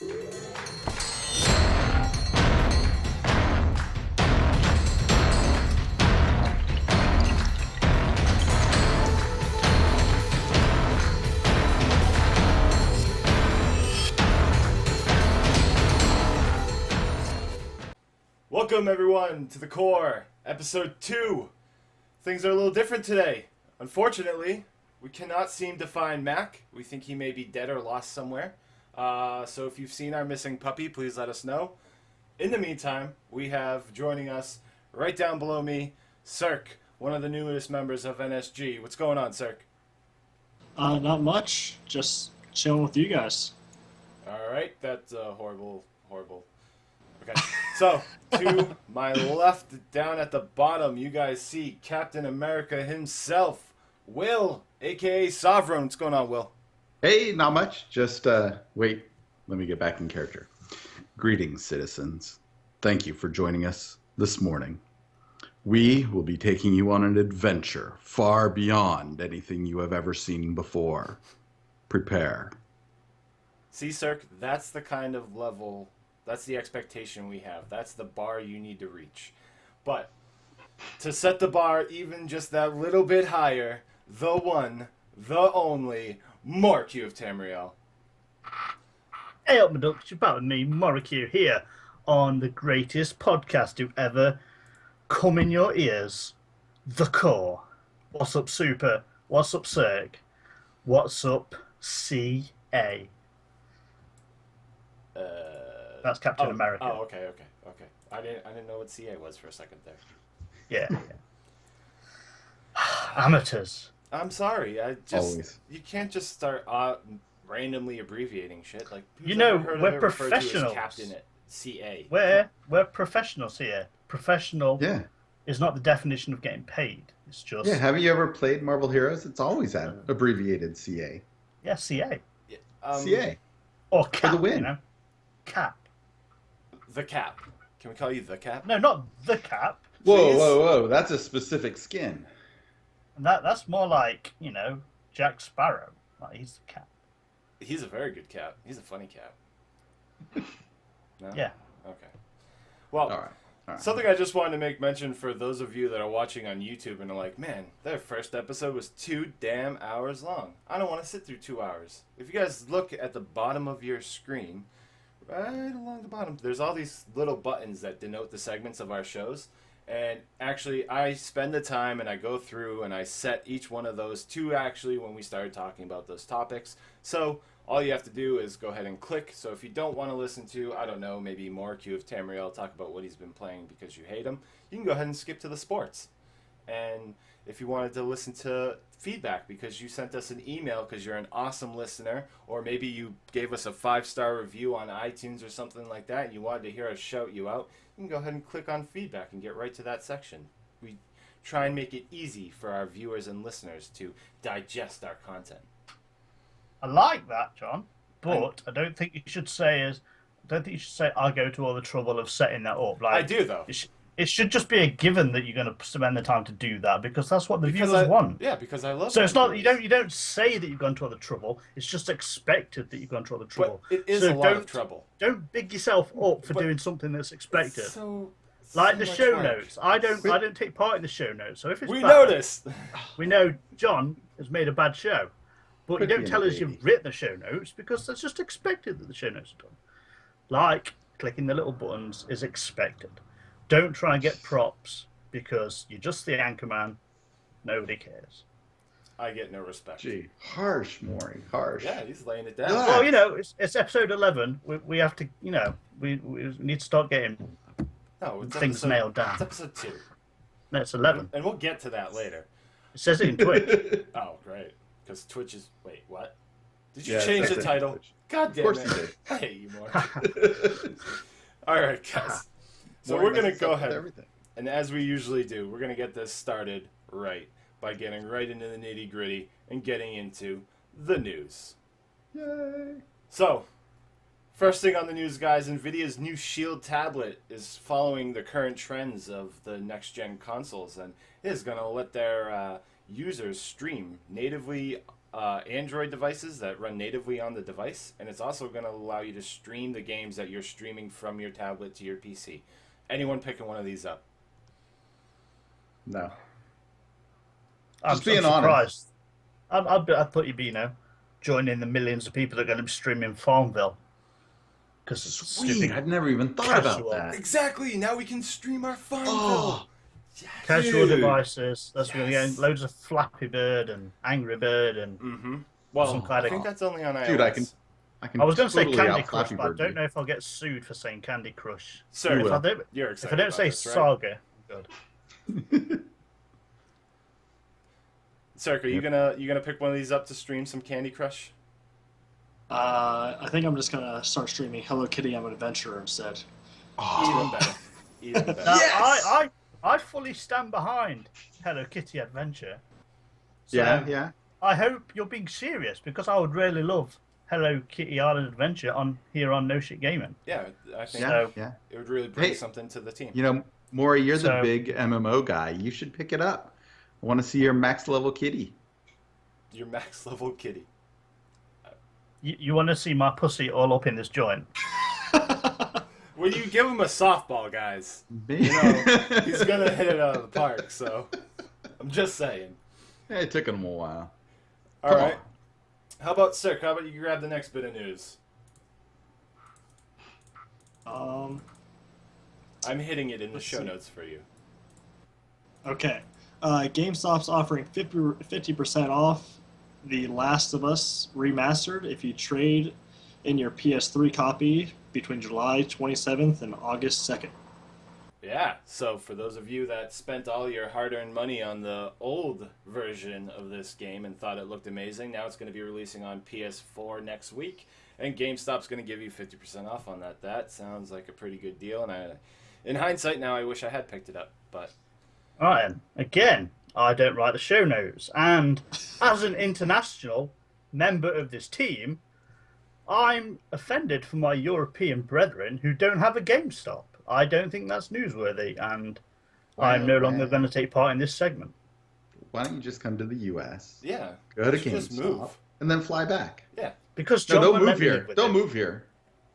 Welcome everyone to The Core, episode 2. Things are a little different today. Unfortunately, we cannot seem to find Mac. We think he may be dead or lost somewhere. So if you've seen our missing puppy, please let us know. In the meantime, we have joining us right down below me, Cirke, one of the newest members of NSG. What's going on, Cirke? Not much. Just chilling with you guys. Alright, that's horrible. Okay, so to my left, down at the bottom, you guys see Captain America himself, Will, a.k.a. Sovereign. What's going on, Will? Hey, not much. Just, wait, let me get back in character. Greetings, citizens. Thank you for joining us this morning. We will be taking you on an adventure far beyond anything you have ever seen before. Prepare. See, Cirque, that's the kind of level, that's the expectation we have. That's the bar you need to reach. But to set the bar even just that little bit higher, the one, the only, Moricu of Tamriel. Hey up, my ducks, you're back with me, Moricu, here on the greatest podcast to ever come in your ears, The Core. What's up, Super? What's up, Cirque? What's up, CA? That's Captain America. Oh, okay. I didn't know what CA was for a second there. Yeah. Amateurs. I'm sorry. Always. You can't just start randomly abbreviating shit. Like, You know, heard of we're it referred to as professionals. Captain at CA. We're professionals here. Professional Yeah. is not the definition of getting paid. It's just Yeah, haven't you ever played Marvel Heroes? It's always abbreviated CA. yeah, CA CA. or Cap. the win. You know, Cap. The Cap. Can we call you the Cap? No, not the Cap. Whoa. That's a specific skin. And that's more like, you know, Jack Sparrow. Like, he's the Cap. He's a very good Cap. He's a funny Cap. No? Yeah. Okay. Well, All right. something I just wanted to make mention for those of you that are watching on YouTube and are like, man, their first episode was 2 damn hours long. I don't want to sit through 2 hours. If you guys look at the bottom of your screen, right along the bottom, there's all these little buttons that denote the segments of our shows. And actually, I spend the time and I go through and I set each one of those to actually when we started talking about those topics. So all you have to do is go ahead and click. So if you don't want to listen to, I don't know, maybe Moricu of Tamriel talk about what he's been playing because you hate him, you can go ahead and skip to the sports. And if you wanted to listen to feedback because you sent us an email because you're an awesome listener, or maybe you gave us a 5-star review on iTunes or something like that and you wanted to hear us shout you out, you can go ahead and click on feedback and get right to that section. We try and make it easy for our viewers and listeners to digest our content. I like that, John, but I don't think you should say I'll go to all the trouble of setting that up. Like, I do, though. It should just be a given that you're going to spend the time to do that because that's what the viewers want. Yeah, because I love. So it's not you don't say that you've gone to all the trouble. It's just expected that you've gone to all the trouble. But it is so a lot of trouble. Don't big yourself up for doing something that's expected. Like the show notes. I don't take part in the show notes. So if it's we bad, noticed. We know John has made a bad show, but you don't tell us you've written the show notes because that's just expected that the show notes are done. Like clicking the little buttons is expected. Don't try and get props because you're just the anchor man. Nobody cares. I get no respect. Gee, harsh, Maury, harsh. Yeah, he's laying it down. Well, you know, it's episode 11. We have to, you know, we need to start getting things nailed down. It's episode 2. No, it's 11. And we'll get to that later. It says it in Twitch. Oh, great. Because Twitch is... Wait, what? Did you change the title? Twitch. God damn it. Of course you did. I hate you more. All right, guys. So Maury we're going to messes go up with ahead. everything. And as we usually do, we're going to get this started right by getting right into the nitty-gritty and getting into the news. Yay! So, first thing on the news, guys, NVIDIA's new Shield tablet is following the current trends of the next-gen consoles and is going to let their users stream natively Android devices that run natively on the device, and it's also going to allow you to stream the games that you're streaming from your tablet to your PC. Anyone picking one of these up? No. I'm Just being surprised. I thought you'd be, joining the millions of people that are going to be streaming Farmville. Because it's Sweet. stupid I've never even thought about casual. that. Exactly. Now we can stream our Farmville. Oh, Yes. Casual Dude. devices. That's going to Yes. get loads of Flappy Bird and Angry Bird and Mm-hmm. Well, Some kind I of- think that's only on iOS. Dude, I can I was going to totally say Candy out Crush, Flappy but I Bird don't you. know if I'll get sued for saying Candy Crush. Sir, You If will. I don't, you're if excited I don't about say this, right? Saga, good. Cirque, are you gonna pick one of these up to stream some Candy Crush? I think I'm just gonna start streaming Hello Kitty I'm an Adventurer instead. Even better. Even better. Now, Yes! I fully stand behind Hello Kitty Adventure. So Yeah. I hope you're being serious because I would really love Hello Kitty Island Adventure on No Shit Gaming. Yeah, I think Yeah. it would really bring Hey. something to the team. You know, Maury, you're the So- big MMO guy. You should pick it up. I want to see your max level kitty. Your max level kitty. You want to see my pussy all up in this joint? When you give him a softball, guys, You know, he's gonna hit it out of the park. So I'm just saying. It took him a while. All right. How about Cirque? How about you grab the next bit of news? Um, I'm hitting it in the Let's show see. notes for you. okay. GameStop's offering 50% off The Last of Us Remastered if you trade in your PS3 copy between July 27th and August 2nd. Yeah, so for those of you that spent all your hard-earned money on the old version of this game and thought it looked amazing, now it's going to be releasing on PS4 next week, and GameStop's going to give you 50% off on that. That sounds like a pretty good deal, and in hindsight now I wish I had picked it up, but All right, then. Again, I don't write the show notes, and as an international member of this team, I'm offended for my European brethren who don't have a GameStop. I don't think that's newsworthy, and I'm no longer going to take part in this segment. Why don't you just come to the U.S., yeah, go to you should just GameStop, move. and then fly back? Yeah, Because No, John don't won't let move me here. live with Don't him. move here.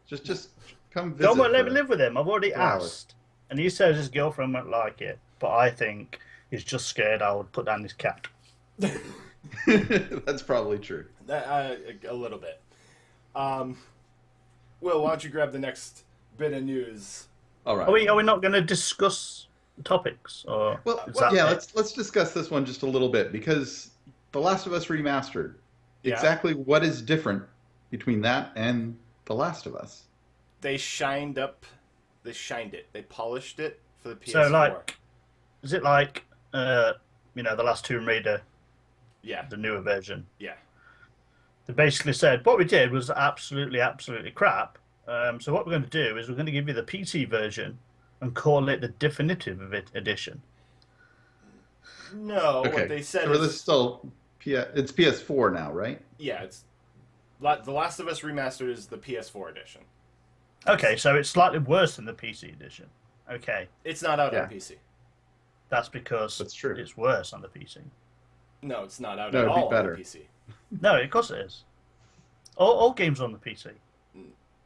Just come visit. John won't let for- me live with him. I've already 4 hours. asked, and he says his girlfriend won't like it. But I think he's just scared I would put down his cat. That's probably true. a little bit. Will, why don't you grab the next bit of news? All right. Are we not going to discuss the topics? Or Well, is that yeah. it? Let's discuss this one just a little bit because The Last of Us Remastered. Yeah. Exactly what is different between that and The Last of Us? They shined it. They polished it for the PS4. So, like, is it like, the last Tomb Raider, yeah, the newer version? yeah. They basically said, what we did was absolutely, absolutely crap. So what we're going to do is we're going to give you the PC version and call it the definitive edition. No, Okay. what they said So is, this is still it's PS4 now, right? yeah, it's The Last of Us Remastered is the PS4 edition. Okay, so it's slightly worse than the PC edition. Okay, It's not out Yeah. on PC. that's because That's true. it's worse on the PC. No, it's not out No, at it'd be all better. on the PC. No, of course it is. All games are on the PC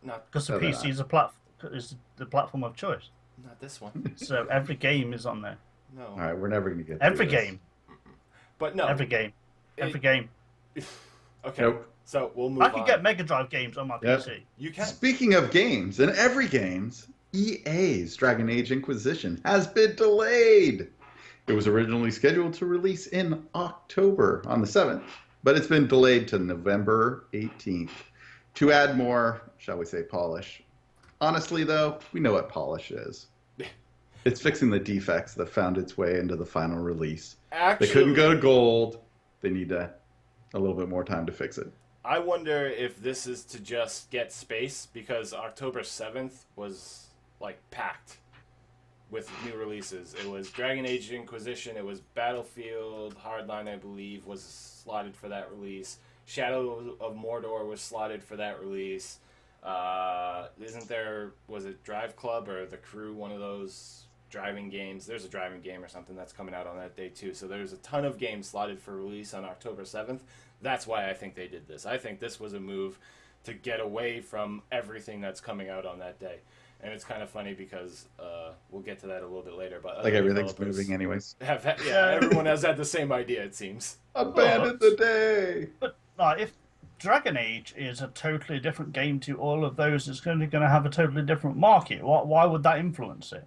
Not because the No, they're PC is the platform of choice. not this one. So every game is on there. No. All right, we're never gonna get Every through this. game. But no. Every game. It- Every game. Okay. Nope. So we'll move I on. can get Mega Drive games on my Yep. PC. You can. Speaking of games, in every games, EA's Dragon Age Inquisition has been delayed. It was originally scheduled to release in October on the 7th, but it's been delayed to November 18th to add more, shall we say, polish. Honestly, though, we know what polish is. It's fixing the defects that found its way into the final release. Actually, They couldn't go to gold. They need a little bit more time to fix it. I wonder if this is to just get space because October 7th was like packed with new releases. It was Dragon Age Inquisition, it was Battlefield Hardline, I believe, was slotted for that release. Shadow of Mordor was slotted for that release. Was it Drive Club or The Crew, one of those driving games? There's a driving game or something that's coming out on that day too. So there's a ton of games slotted for release on October 7th. That's why I think they did this. I think this was a move to get away from everything that's coming out on that day. And it's kind of funny because we'll get to that a little bit later. But Like everything's moving anyways. Everyone has had the same idea, it seems. Abandon the day! But if Dragon Age is a totally different game to all of those, it's going to have a totally different market. Why would that influence it?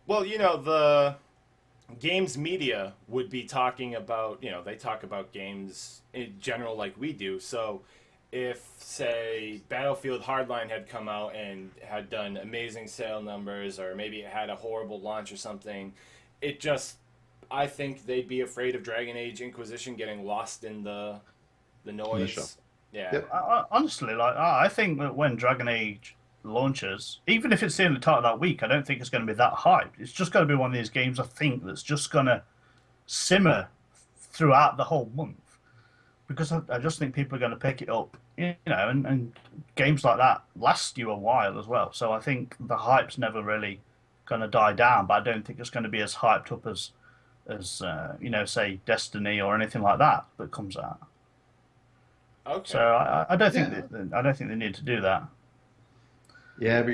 Well, the games media would be talking about, they talk about games in general like we do. So if, say, Battlefield Hardline had come out and had done amazing sale numbers, or maybe it had a horrible launch or something, I think they'd be afraid of Dragon Age Inquisition getting lost in the noise. Yeah. Yep. Honestly, I think that when Dragon Age launches, even if it's the only title that week, I don't think it's going to be that hyped. It's just going to be one of these games, I think, that's just going to simmer throughout the whole month. Because I just think people are going to pick it up, and games like that last you a while as well. So I think the hype's never really going to die down, but I don't think it's going to be as hyped up as say Destiny or anything like that comes out. Okay. So I don't think they need to do that. Yeah, but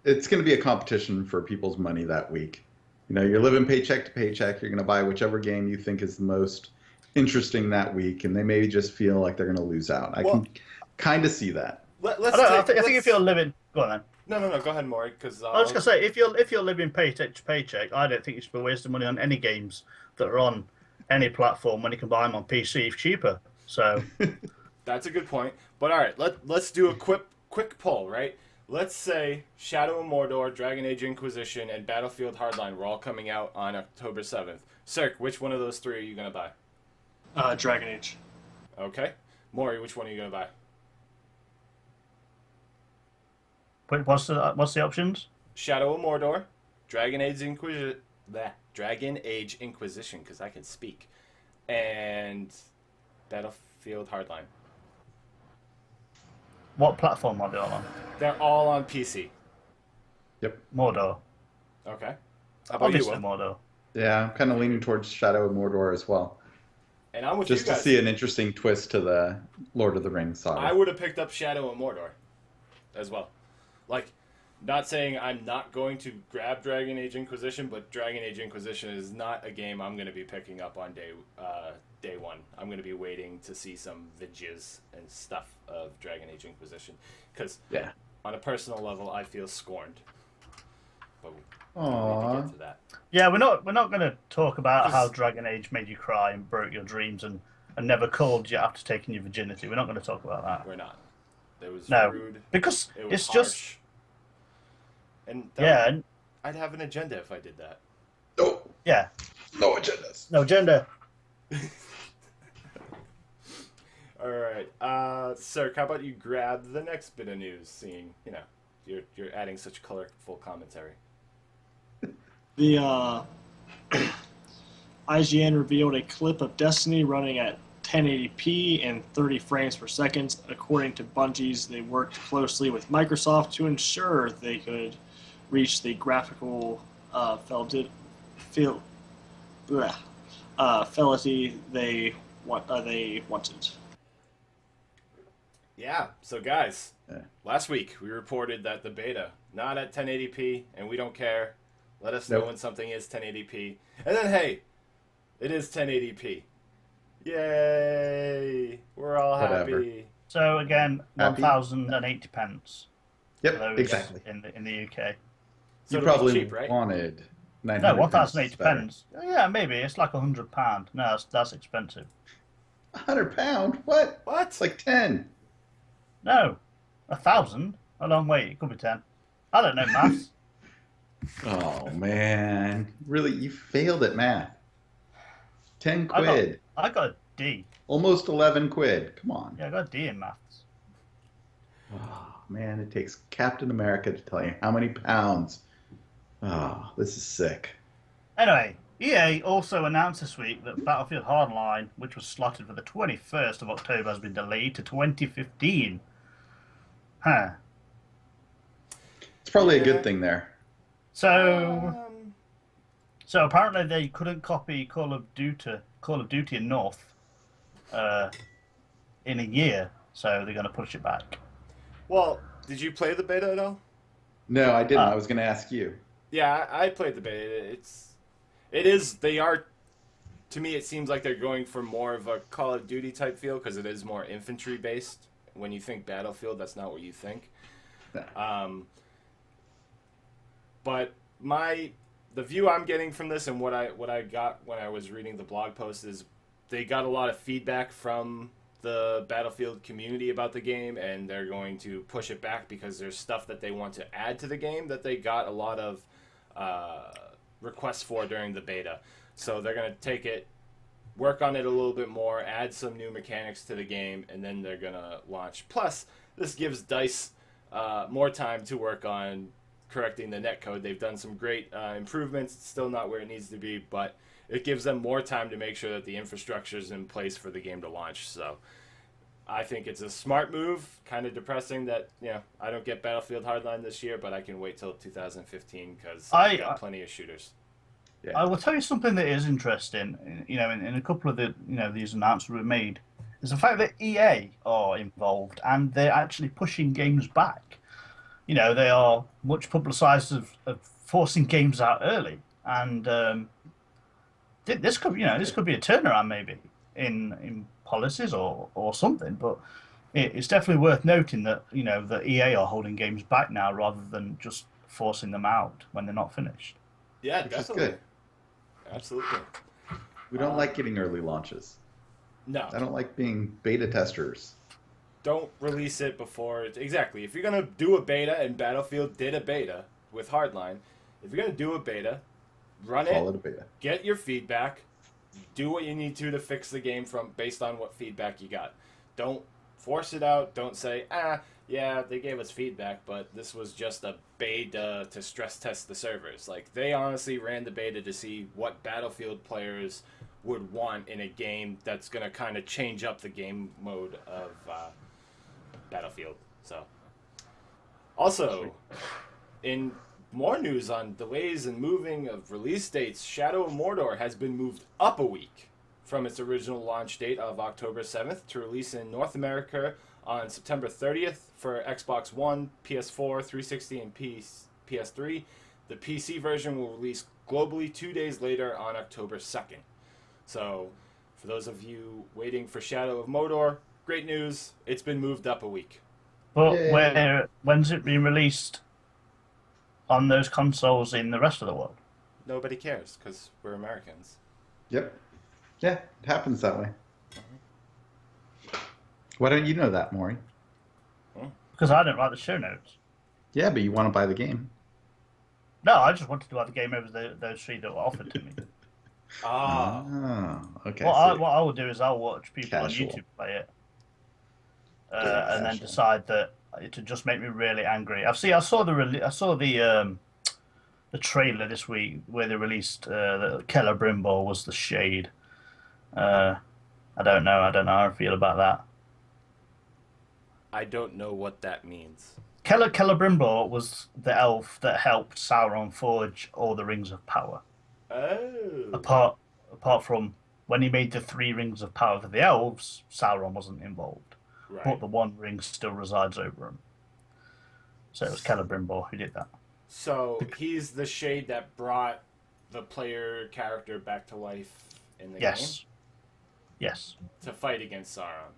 it's going to be a competition for people's money that week. You're living paycheck to paycheck. You're going to buy whichever game you think is the most interesting that week, and they maybe just feel like they're going to lose out. I can kind of see that. I think if you're living, go on then. No, go ahead, Maury. Because I was going to say, if you're living paycheck to paycheck, I don't think you should be wasting money on any games that are on any platform when you can buy them on PC cheaper. So that's a good point. But all right, let's do a quick poll, right? Let's say Shadow of Mordor, Dragon Age Inquisition, and Battlefield Hardline were all coming out on October 7th. Cirque, which one of those three are you going to buy? Dragon Age. Okay. Maury, which one are you going to buy? Wait, what's the options? Shadow of Mordor, Dragon Age Inquisition, because I can speak, and Battlefield Hardline. What platform are they all on? They're all on PC. Yep. Mordor. Okay. How about Obviously you, Will? Mordor. Yeah, I'm kind of leaning towards Shadow of Mordor as well. And I'm with just you guys. To see an interesting twist to the Lord of the Rings saga. I would have picked up Shadow of Mordor as well. Like, not saying I'm not going to grab Dragon Age Inquisition, but Dragon Age Inquisition is not a game I'm going to be picking up on day one. I'm going to be waiting to see some videos and stuff of Dragon Age Inquisition. Because on a personal level, I feel scorned. But we need to get to that. Yeah, we're not going to talk about how Dragon Age made you cry and broke your dreams and never called you after taking your virginity. We're not going to talk about that. We're not. It was rude. Because it was it's harsh. Just... And I'd have an agenda if I did that. Oh. Yeah. No agendas. No agenda. All right. Sir, how about you grab the next bit of news, seeing, you're adding such colorful commentary. The IGN revealed a clip of Destiny running at 1080p and 30 frames per second. According to Bungie's, they worked closely with Microsoft to ensure they could reach the graphical fidelity they wanted. Yeah, so guys, last week we reported that the beta, not at 1080p, and we don't care. Let us know when something is 1080p. And then, hey, it is 1080p. Yay! We're all happy. So again, Happy? 1,080 pence. Yep, exactly. In the UK. So you probably cheap, right? wanted 900 No, 1,080 better. pence. Yeah, maybe it's like £100. No, that's expensive. £100? What? What? It's like 10. No, 1,000. Hold on, wait, it could be 10. I don't know maths. Oh man, really? You failed at math. 10 quid. I got a D. Almost 11 quid. Come on. Yeah, I got a D in maths. Oh man, it takes Captain America to tell you how many pounds. Oh, this is sick. Anyway, EA also announced this week that Battlefield Hardline, which was slotted for the 21st of October, has been delayed to 2015. Huh. It's probably a good thing there. So apparently they couldn't copy Call of Duty North in a year, so they're going to push it back. Well, did you play the beta at all? No, I didn't. I was going to ask you. Yeah, I played the beta. It is. They are. To me, it seems like they're going for more of a Call of Duty type feel because it is more infantry based. When you think Battlefield, that's not what you think. But the view I'm getting from this and what I got when I was reading the blog post is they got a lot of feedback from the Battlefield community about the game, and they're going to push it back because there's stuff that they want to add to the game that they got a lot of requests for during the beta. So they're going to take it, work on it a little bit more, add some new mechanics to the game, and then they're going to launch. Plus, this gives DICE more time to work on correcting the netcode. They've done some great improvements. It's still not where it needs to be, but it gives them more time to make sure that the infrastructure is in place for the game to launch. So I think it's a smart move. Kind of depressing that I don't get Battlefield Hardline this year, but I can wait till 2015 because I've got plenty of shooters. Yeah. I will tell you something that is interesting. In a couple of the these announcements we made, is the fact that EA are involved and they're actually pushing games back. They are much publicised of forcing games out early, and this could be a turnaround maybe in policies or something. But it's definitely worth noting that that EA are holding games back now rather than just forcing them out when they're not finished. Yeah, which definitely. is good. Absolutely. We don't like getting early launches. No. I don't like being beta testers. Don't release it before... Exactly. If you're going to do a beta, and Battlefield did a beta with Hardline, if you're going to do a beta, run Call it a beta. Get your feedback, do what you need to fix the game based on what feedback you got. Don't force it out. Don't say, yeah, they gave us feedback, but this was just a beta to stress test the servers. Like, they honestly ran the beta to see what Battlefield players would want in a game that's going to kind of change up the game mode of Battlefield. So, also, in more news on delays and moving of release dates, Shadow of Mordor has been moved up a week from its original launch date of October 7th to release in North America on September 30th for Xbox One, PS4, 360, and PS3. The PC version will release globally 2 days later on October 2nd. So, for those of you waiting for Shadow of Mordor, great news. It's been moved up a week. But when's it been released on those consoles in the rest of the world? Nobody cares, because we're Americans. Yep. Yeah, it happens that way. Why don't you know that, Maury? Because I don't write the show notes. Yeah, but you want to buy the game. No, I just wanted to buy the game over those three that were offered to me. Okay. What I will do is I'll watch people on YouTube play it, and then decide that it would just make me really angry. I saw the trailer this week where they released that Keller Brimball was the Shade. I don't know how I feel about that. I don't know what that means. Celebrimbor was the elf that helped Sauron forge all the Rings of Power. Oh. Apart from when he made the 3 Rings of Power for the elves, Sauron wasn't involved. Right. But the one ring still resides over him. So it was Celebrimbor who did that. So he's the Shade that brought the player character back to life in the game? Yes. To fight against Sauron?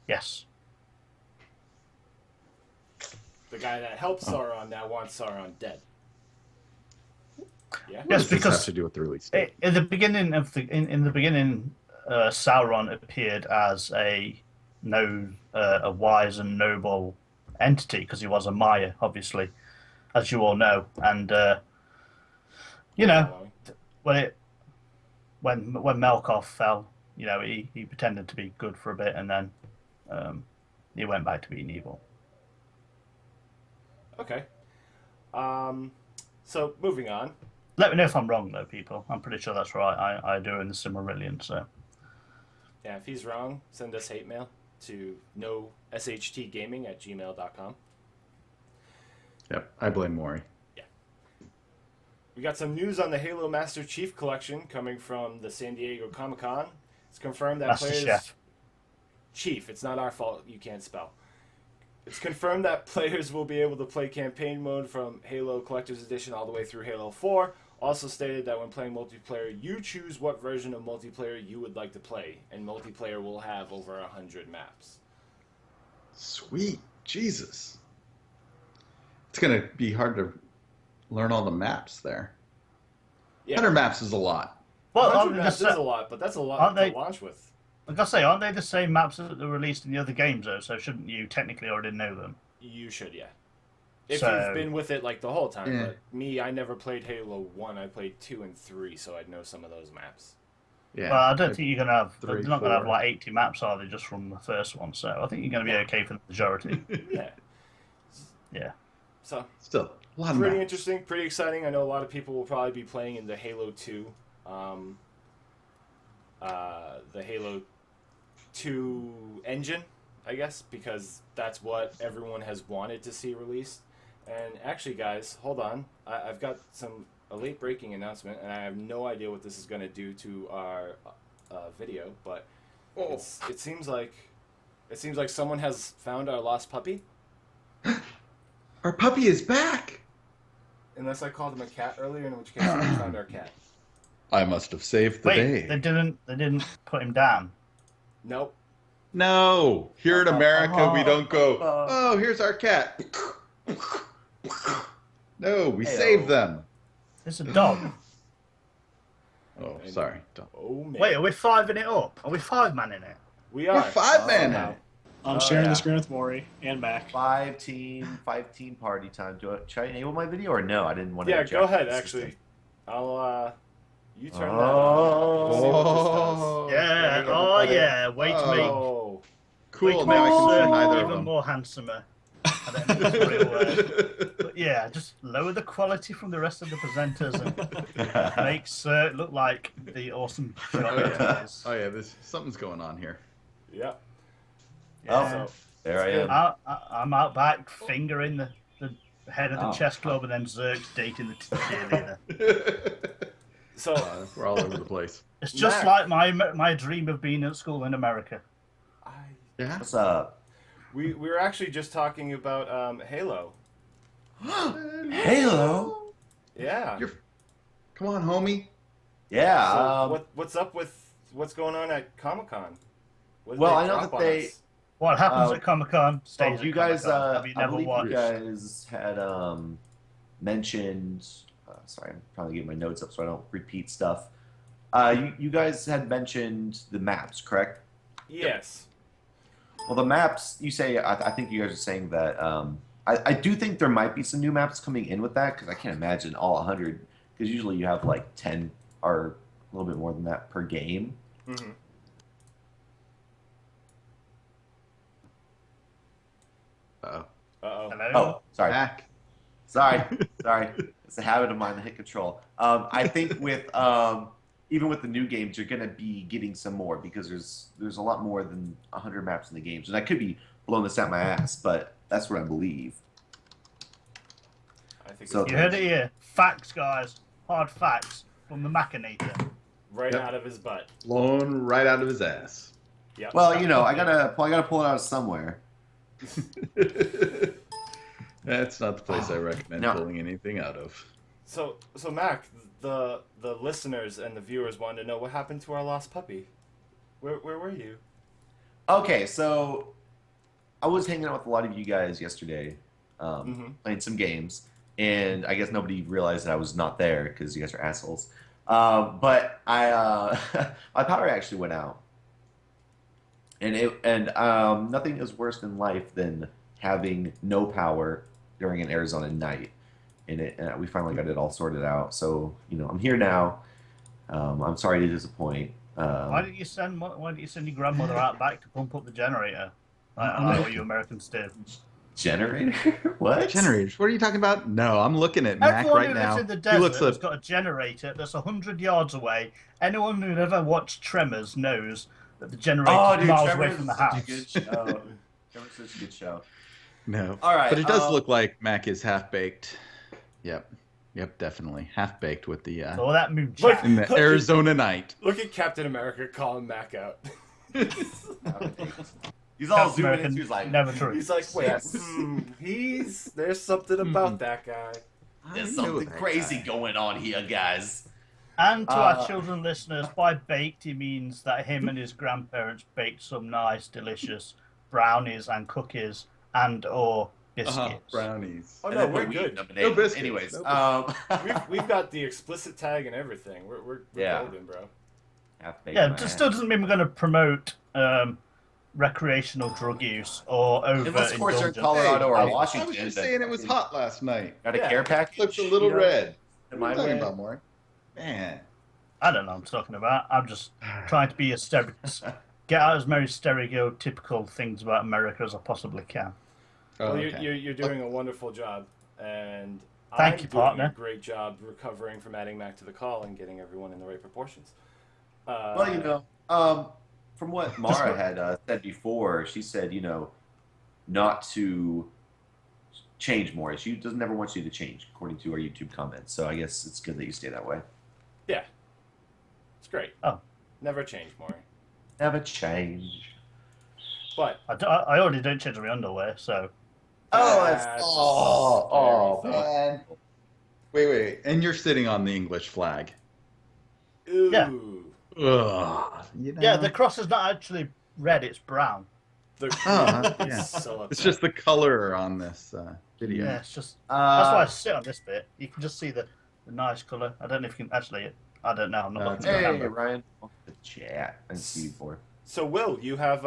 Yes. The guy that helped Sauron now wants Sauron dead. Yeah. What does this have to do with the release date? In the beginning Sauron appeared as a wise and noble entity because he was a Maya, obviously, as you all know. And when Melkoth fell, he pretended to be good for a bit, and then he went back to being evil. Okay. So moving on. Let me know if I'm wrong, though, people. I'm pretty sure that's right. I do in the Silmarillion, so. Yeah, if he's wrong, send us hate mail to noshtgaming@gmail.com. Yep, I blame Maury. Yeah. We got some news on the Halo Master Chief Collection coming from the San Diego Comic-Con. It's confirmed that Master players... Chef. Chief, it's not our fault you can't spell. It's confirmed that players will be able to play campaign mode from Halo Collector's Edition all the way through Halo 4. Also stated that when playing multiplayer, you choose what version of multiplayer you would like to play, and multiplayer will have over 100 maps. Sweet Jesus. It's going to be hard to learn all the maps there. Yeah, 100 maps is a lot. Well, 100 maps is a lot, but that's a lot to launch with. I gotta say, aren't they the same maps that were released in the other games, though? So shouldn't you technically already know them? You should, yeah. If you've been with it like the whole time. Yeah. But me, I never played Halo 1. I played 2 and 3, so I'd know some of those maps. Yeah. Well, I don't think you're gonna have. They're 3, not gonna have 4. like 80 maps, are they? Just from the first one. So I think you're gonna be okay for the majority. Yeah. Yeah. So Still, a lot of pretty maps. interesting, pretty exciting. I know a lot of people will probably be playing in the Halo 2. The Halo 2 engine, I guess, because that's what everyone has wanted to see released. And actually, guys, hold on. I've got a late breaking announcement, and I have no idea what this is going to do to our video, but it seems like someone has found our lost puppy. Our puppy is back. Unless I called him a cat earlier, in which case someone found our cat. I must have saved the day. They didn't put him down. Nope. No, here in America we don't go, oh, here's our cat. No, we save them. It's a dog. Oh, sorry. Don't. Oh man. Wait, are we fiving it up? Are we five-manning it? We are. We're 5-man now. now. I'm sharing the screen with Maury and Mac. 5-team party time. Should I enable my video or no? I didn't want to. Yeah, go ahead. the Actually, system. I'll you turn that on. We'll see what this Yeah. does. Oh yeah. Wait to make. Oh. Cool, now I can see neither of even them. more handsomer. I don't know if that's the real word. But yeah, just lower the quality from the rest of the presenters and makes it look like the awesome job it is. Oh yeah, something's going on here. Yeah. Yeah. So, There I am. I'm out back fingering the head of the chess club, and then Zerk's dating the cheerleader. so We're all over the place. It's just Mac. like my dream of being at school in America. Yeah. What's up? we were actually just talking about Halo. Halo. Yeah. Come on, homie. Yeah. So what's up with what's going on at Comic-Con? Well, I know that they. What happens at Comic-Con stays at You guys, Comic-Con. Have you I never believe watched? you guys had mentioned. Sorry, I'm trying to get my notes up so I don't repeat stuff. You guys had mentioned the maps, correct? Yes. Well, the maps, you say, I think you guys are saying that, I do think there might be some new maps coming in with that, because I can't imagine all 100, because usually you have like 10 or a little bit more than that per game. Mm-hmm. Uh-oh. Uh-oh. Hello? Oh, sorry. Back. Sorry. It's a habit of mine to hit control. I think with even with the new games, you're going to be getting some more, because there's a lot more than 100 maps in the games. And I could be blowing this out my ass, but that's what I believe. I think So- it's You heard it here. Facts, guys. Hard facts from the Machinator. right Yep. out of his butt. Blown right out of his ass. Yep. Well, you know, I gotta pull it out of somewhere. That's not the place I recommend No. pulling anything out of. So Mac, the listeners and the viewers wanted to know what happened to our lost puppy. Where were you? Okay, so I was hanging out with a lot of you guys yesterday, Mhm. playing some games, and I guess nobody realized that I was not there because you guys are assholes. But I my power actually went out, and nothing is worse in life than having no power during an Arizona night. And we finally got it all sorted out. So I'm here now. I'm sorry to disappoint. Why didn't you send your grandmother out back to pump up the generator? I don't know what you Americans do. Generator? What? Generators? What are you talking about? No, I'm looking at Mac Everyone right who now. lives in the He desert looks has up. got a generator that's 100 yards away. Anyone who's ever watched Tremors knows that the generator Oh, is dude, miles Tremors away from the is such a house. good show. Tremors is such a good show. No. All right, But it does look like Mac is half baked. Yep. Yep, definitely. Half baked with the All that moonshine. in the Arizona night. Look at Captain America calling Mac out. He's all Captain zooming in. America He's like, never true. He's like, wait, Yes. there's something about that guy. there's something crazy going on here, guys. And to our children listeners, by baked he means that him and his grandparents baked some nice, delicious brownies and cookies and or biscuits. Brownies. Oh And no, then we're we good. eat them and No ate them. biscuits. Anyways, No We've got the explicit tag and everything. We're Yeah. golden, bro. half-baked Yeah, my it ass. still doesn't mean we're going to promote recreational drug use or Unless, of course, you're in overindulgence. Colorado or I Washington. was just then saying it was fucking hot last night. Got a Yeah. care package. Flipped a little you know, red. in What are my you talking way. about, Maury? Man. I don't know what I'm talking about. I'm just trying to be get out as many stereotypical things about America as I possibly can. Oh, Well, okay. you're doing a wonderful job, and Thank I'm you, doing partner. a great job recovering from adding Mac to the call and getting everyone in the right proportions. Well, you know, from what Mara had said before, she said, you know, not to change more. She doesn't ever want you to change, according to our YouTube comments. So I guess it's good that you stay that way. yeah, it's great. Oh. Never change, Maury. Never change. But I already don't change my underwear, so Oh, that's that's very man. Wait. And you're sitting on the English flag. ooh. Yeah. Ugh. You know? yeah, the cross is not actually red; it's brown. The Oh, is yeah. so It's upset. just the color on this video. Yeah, it's just that's why I Uh, sit on this bit. You can just see the nice color. I don't know if you can actually. I don't know. I'm not looking at the hey, camera. Ryan. Welcome to the chat. I didn't see you before. So, Will, you have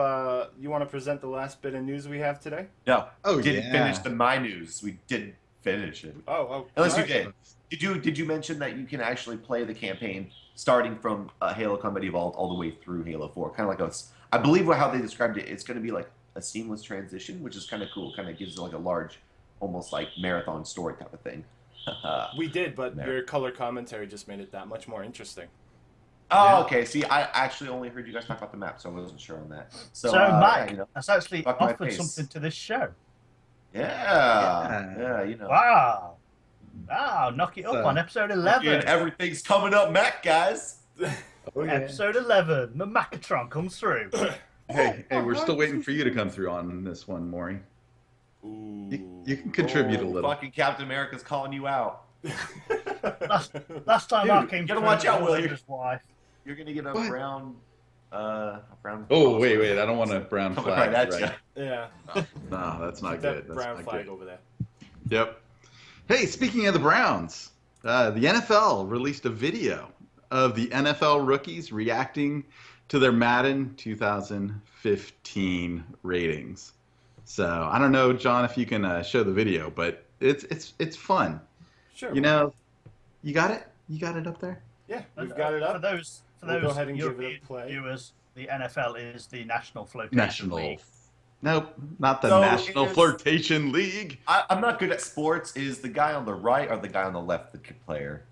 you want to present the last bit of news we have today? No. Oh, didn't yeah. finish the My News. We didn't finish it. Oh, Unless you alright. did. Did you mention that you can actually play the campaign starting from Halo Combat Evolved all the way through Halo 4? Kind of like I believe how they described it, it's going to be like a seamless transition, which is kind of cool. Kind of gives it like a large, almost like marathon story type of thing. We did, but No. your color commentary just made it that much more interesting. Oh, Yeah. okay. See, I actually only heard you guys talk about the map, so I wasn't sure on that. So, So, Mike yeah, you know, has actually fuck my offered face. something to this show. yeah, you know. Wow! Wow! Knock it up So- on episode And 11. everything's coming up, Mac, guys. Oh, yeah. Episode 11. The Macatron comes through. Hey, we're still waiting for you to come through on this one, Maury. Ooh. You can contribute a little. Fucking Captain America's calling you out. Last time I came gotta through, watch out, it Will. was his wife. You're gonna get a What? brown. Oh, wait, I don't want a brown Coming flag. right at you. Yeah. No, that's not Keep good. that That's brown not flag good. over there. Yep. Hey, speaking of the Browns, the NFL released a video of the NFL rookies reacting to their Madden 2015 ratings. So I don't know, John, if you can show the video, but it's fun. Sure. You know, you got it. You got it up there. Yeah, we've got it For up. those We'll go ahead and give it a European play. viewers, the NFL is the National Flotation National. League. Nope, not the So National is- Flirtation League. I'm not good at sports. Is the guy on the right or the guy on the left the good player?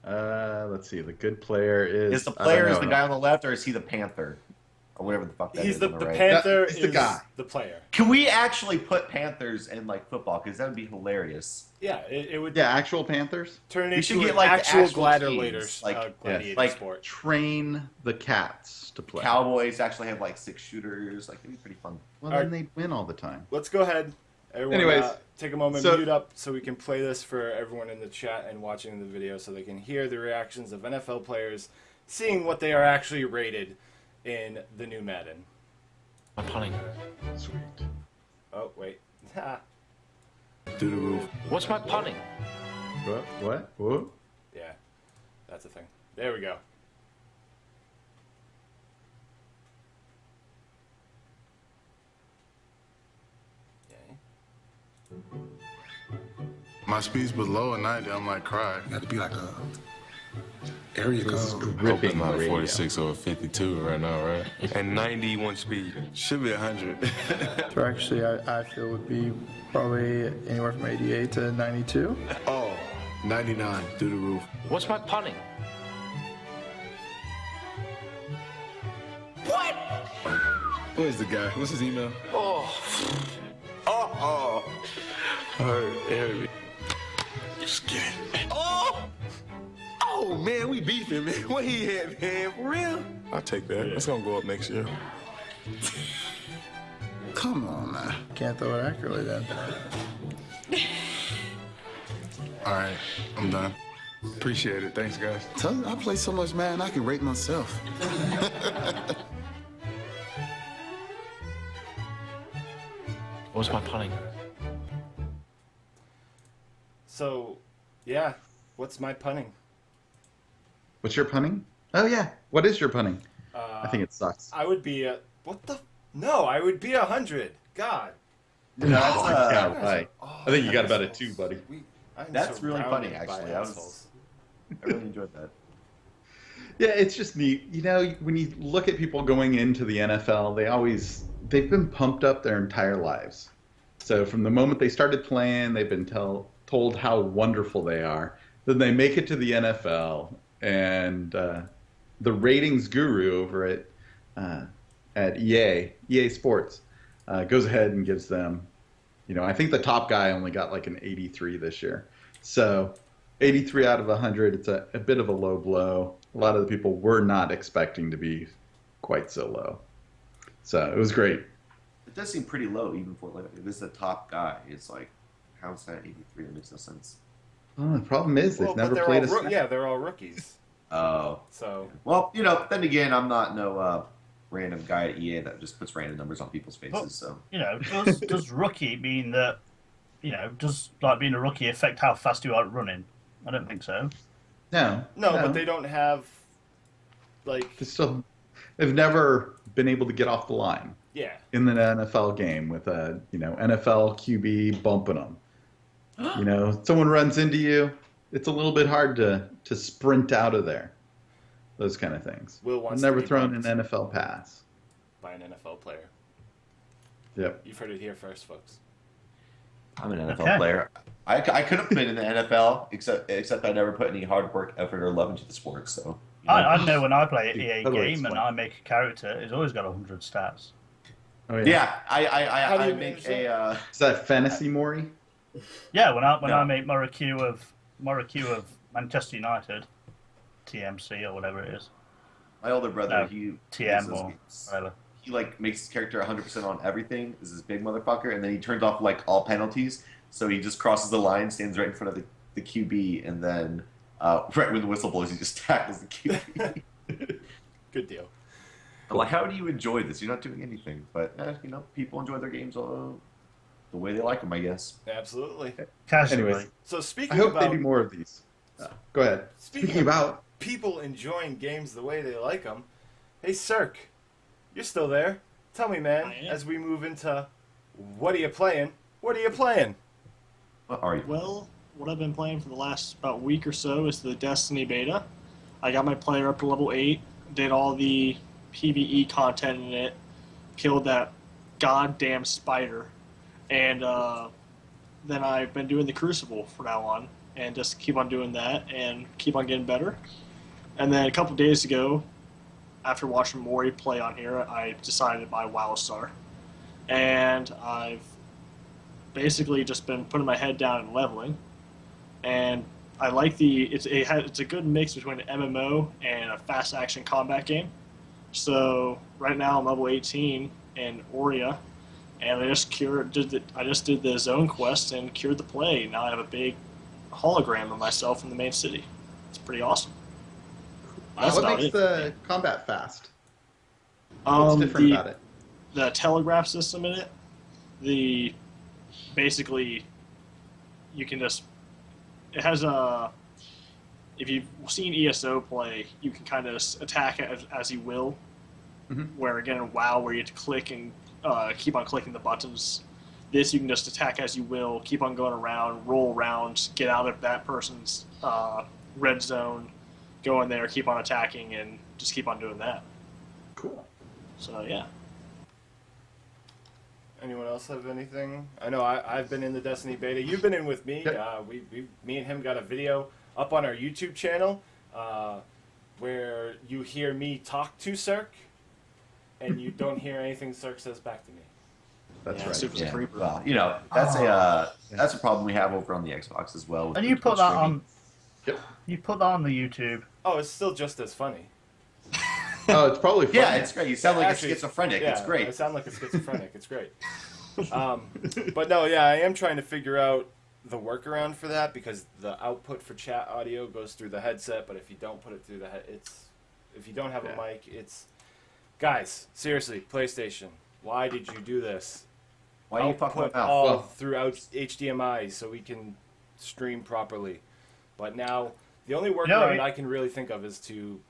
Let's see. The good player is. Is the I don't player is know. the guy on the left or is he the Panther? Or whatever the fuck that He's is the on the right. Panther It's the is guy. the player. Can we actually put Panthers in like football? Because that would be hilarious. Yeah, it would Yeah, actual Panthers. turn We should into get, an like, the actual actual gladiator, teams, like- gladiator like- sport. Train the cats to play. Cowboys actually have like 6 shooters. Like it'd be pretty fun. Well, All then they win all the time. Let's go ahead. Everyone, Anyways, take a moment, so- mute up, so we can play this for everyone in the chat and watching the video, so they can hear the reactions of NFL players, seeing what they are actually rated in the new Madden. My punning. Sweet. Oh wait, Ha. Through the roof. What's my punning? What? What? Yeah, that's a thing. There we go. Okay. My speeds was low at 90. I'm like, cry. Got to be like a area code. Ripping About radio. 46 or 52 right now, right? And 91 speed. Should be 100. So actually, I feel would be probably anywhere from 88 to 92. Oh, 99 through the roof. What's my punning? Where's the guy? What's his email? Oh, Oh, it hurt me. Let's get it. Oh, man, we beefing, man. What he had, man? For real? I'll take that. It's gonna go up next year. Come on, man. Can't throw it accurately then. All right, I'm done. Appreciate it. Thanks, guys. Tell you, I play so much, man, I can rate myself. What's my punning? So, yeah, what's my punning? What's your punning? Oh yeah. What is your punning? I think it sucks. I would be a No, I would be 100. God. You know, that's, yeah, right. I think you got about a 2, buddy. That's really funny, surrounded by actually. assholes. I really enjoyed that. Yeah, it's just neat. You know, when you look at people going into the NFL, they've been pumped up their entire lives. So from the moment they started playing, they've been told how wonderful they are. Then they make it to the NFL, and the ratings guru over at EA Sports, goes ahead and gives them, I think the top guy only got like an 83 this year. So 83 out of 100, it's a bit of a low blow. A lot of the people were not expecting to be quite so low. So it was great. It does seem pretty low, even for like if it's the top guy. It's like, how's that 83? That makes no sense. Oh, the problem is they've never played a snap. Yeah, they're all rookies. Oh. So. Well, then again, I'm not no random guy at EA that just puts random numbers on people's faces. But, so does rookie mean that does like being a rookie affect how fast you are running? I don't think so. No, but they don't have like they've never been able to get off the line. Yeah. In the NFL game with a NFL QB bumping them. Someone runs into you, it's a little bit hard to sprint out of there. Those kind of things. Will wants never to be thrown bumped an NFL pass by an NFL player. Yep. You've heard it here first, folks. I'm an NFL player. I could have been in the NFL, except I never put any hard work, effort, or love into the sport. So I know when I play an EA game and I make a character, it's always got 100 stats. Oh yeah. I make a. Is that fantasy, Maury? Yeah, when I make Moricu of Manchester United, TMC or whatever it is. My older brother, he TM or whatever. He makes his character 100% on everything. Is this big motherfucker, and then he turns off all penalties. So he just crosses the line, stands right in front of the QB, and then right when the whistle blows, he just tackles the QB. Good deal. I'm like, how do you enjoy this? You're not doing anything, but people enjoy their games the way they like them, I guess. Absolutely. Casually. Anyways, So speaking I hope about they do more of these. Go ahead. Speaking about people enjoying games the way they like them, hey Cirque, you're still there? Tell me, man, as we move into what are you playing? What are you playing? What are you? Well, what I've been playing for the last about week or so is the Destiny beta. I got my player up to level 8, did all the PvE content in it, killed that goddamn spider, and then I've been doing the Crucible from now on, and just keep on doing that and keep on getting better. And then a couple of days ago, after watching Mori play on here, I decided to buy WowStar. And I've basically just been putting my head down and leveling. And I like it's a good mix between an MMO and a fast action combat game. So right now I'm level 18 in Aurea, and I just did the zone quest and cured the plague. Now I have a big hologram of myself in the main city. It's pretty awesome. what makes the combat fast? What's different about it? The telegraph system in it. Basically, you can just. It has a. If you've seen ESO play, you can kind of attack as you will. Mm-hmm. Where again in WoW, where you have to click and keep on clicking the buttons. This you can just attack as you will, keep on going around, roll around, get out of that person's red zone, go in there, keep on attacking, and just keep on doing that. Cool. So yeah. Anyone else have anything? I know I've been in the Destiny beta. You've been in with me. Yep. Me and him got a video up on our YouTube channel where you hear me talk to Cirque, and you don't hear anything Cirque says back to me. That's Yeah, right. Super's a creeper. Well, that's a problem we have over on the Xbox as well. with And the you put Twitch that streaming. on. Yep. You put that on the YouTube. Oh, it's still just as funny. Oh, it's probably fun. Yeah, it's great. You sound like Actually, a schizophrenic. Yeah, It's great. I sound like a schizophrenic. It's great. But no, yeah, I am trying to figure out the workaround for that because the output for chat audio goes through the headset, but if you don't put it through the if you don't have a mic, it's guys, seriously, PlayStation, why did you do this? Why do you fuck Output my mouth? all throughout HDMI so we can stream properly. But now the only workaround I can really think of is to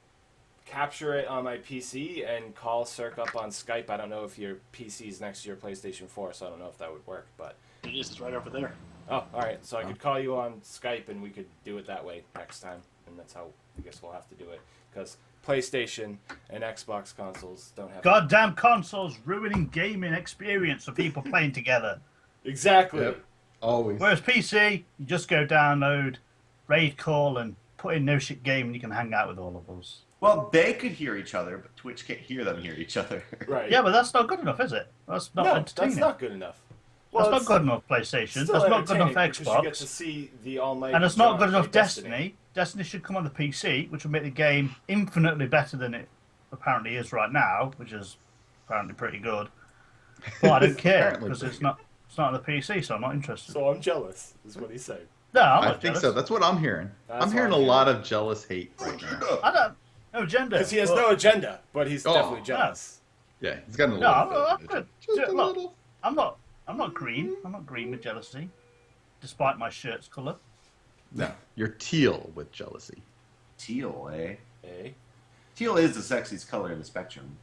capture it on my PC and call Cirque up on Skype. I don't know if your PC is next to your PlayStation 4, so I don't know if that would work. But It is. It's right over there. oh, all right. So I could call you on Skype and we could do it that way next time, and that's how I guess we'll have to do it because PlayStation and Xbox consoles don't have. Goddamn consoles ruining gaming experience for people playing together. Exactly. Yep. Always. Whereas PC, you just go download, raid call, and put in no shit game, and you can hang out with all of us. Well, they could hear each other, but Twitch can't hear them hear each other. Right. Yeah, but that's not good enough, is it? That's not No, entertaining. that's not good enough. That's not it's good enough, PlayStation. still That's not good enough entertaining because you get to Xbox. see the almighty And it's not John good enough play Destiny. Destiny should come on the PC, which will make the game infinitely better than it apparently is right now, which is apparently pretty good. But I don't care Apparently because pretty it's not on the PC, so I'm not interested. So I'm jealous, is what he's saying. No, I'm I not think jealous. so. That's what I'm hearing. That's I'm hearing a what I'm lot of jealous hate right now. I don't. No agenda. Because he has but- no agenda, but he's Oh. definitely jealous. Yeah, he's got a No, little I'm bit of good. it. Just a Look, little. I'm not green. I'm not green with jealousy, despite my shirt's colour. No, you're teal with jealousy. Teal, eh? Eh? Teal is the sexiest color in the spectrum.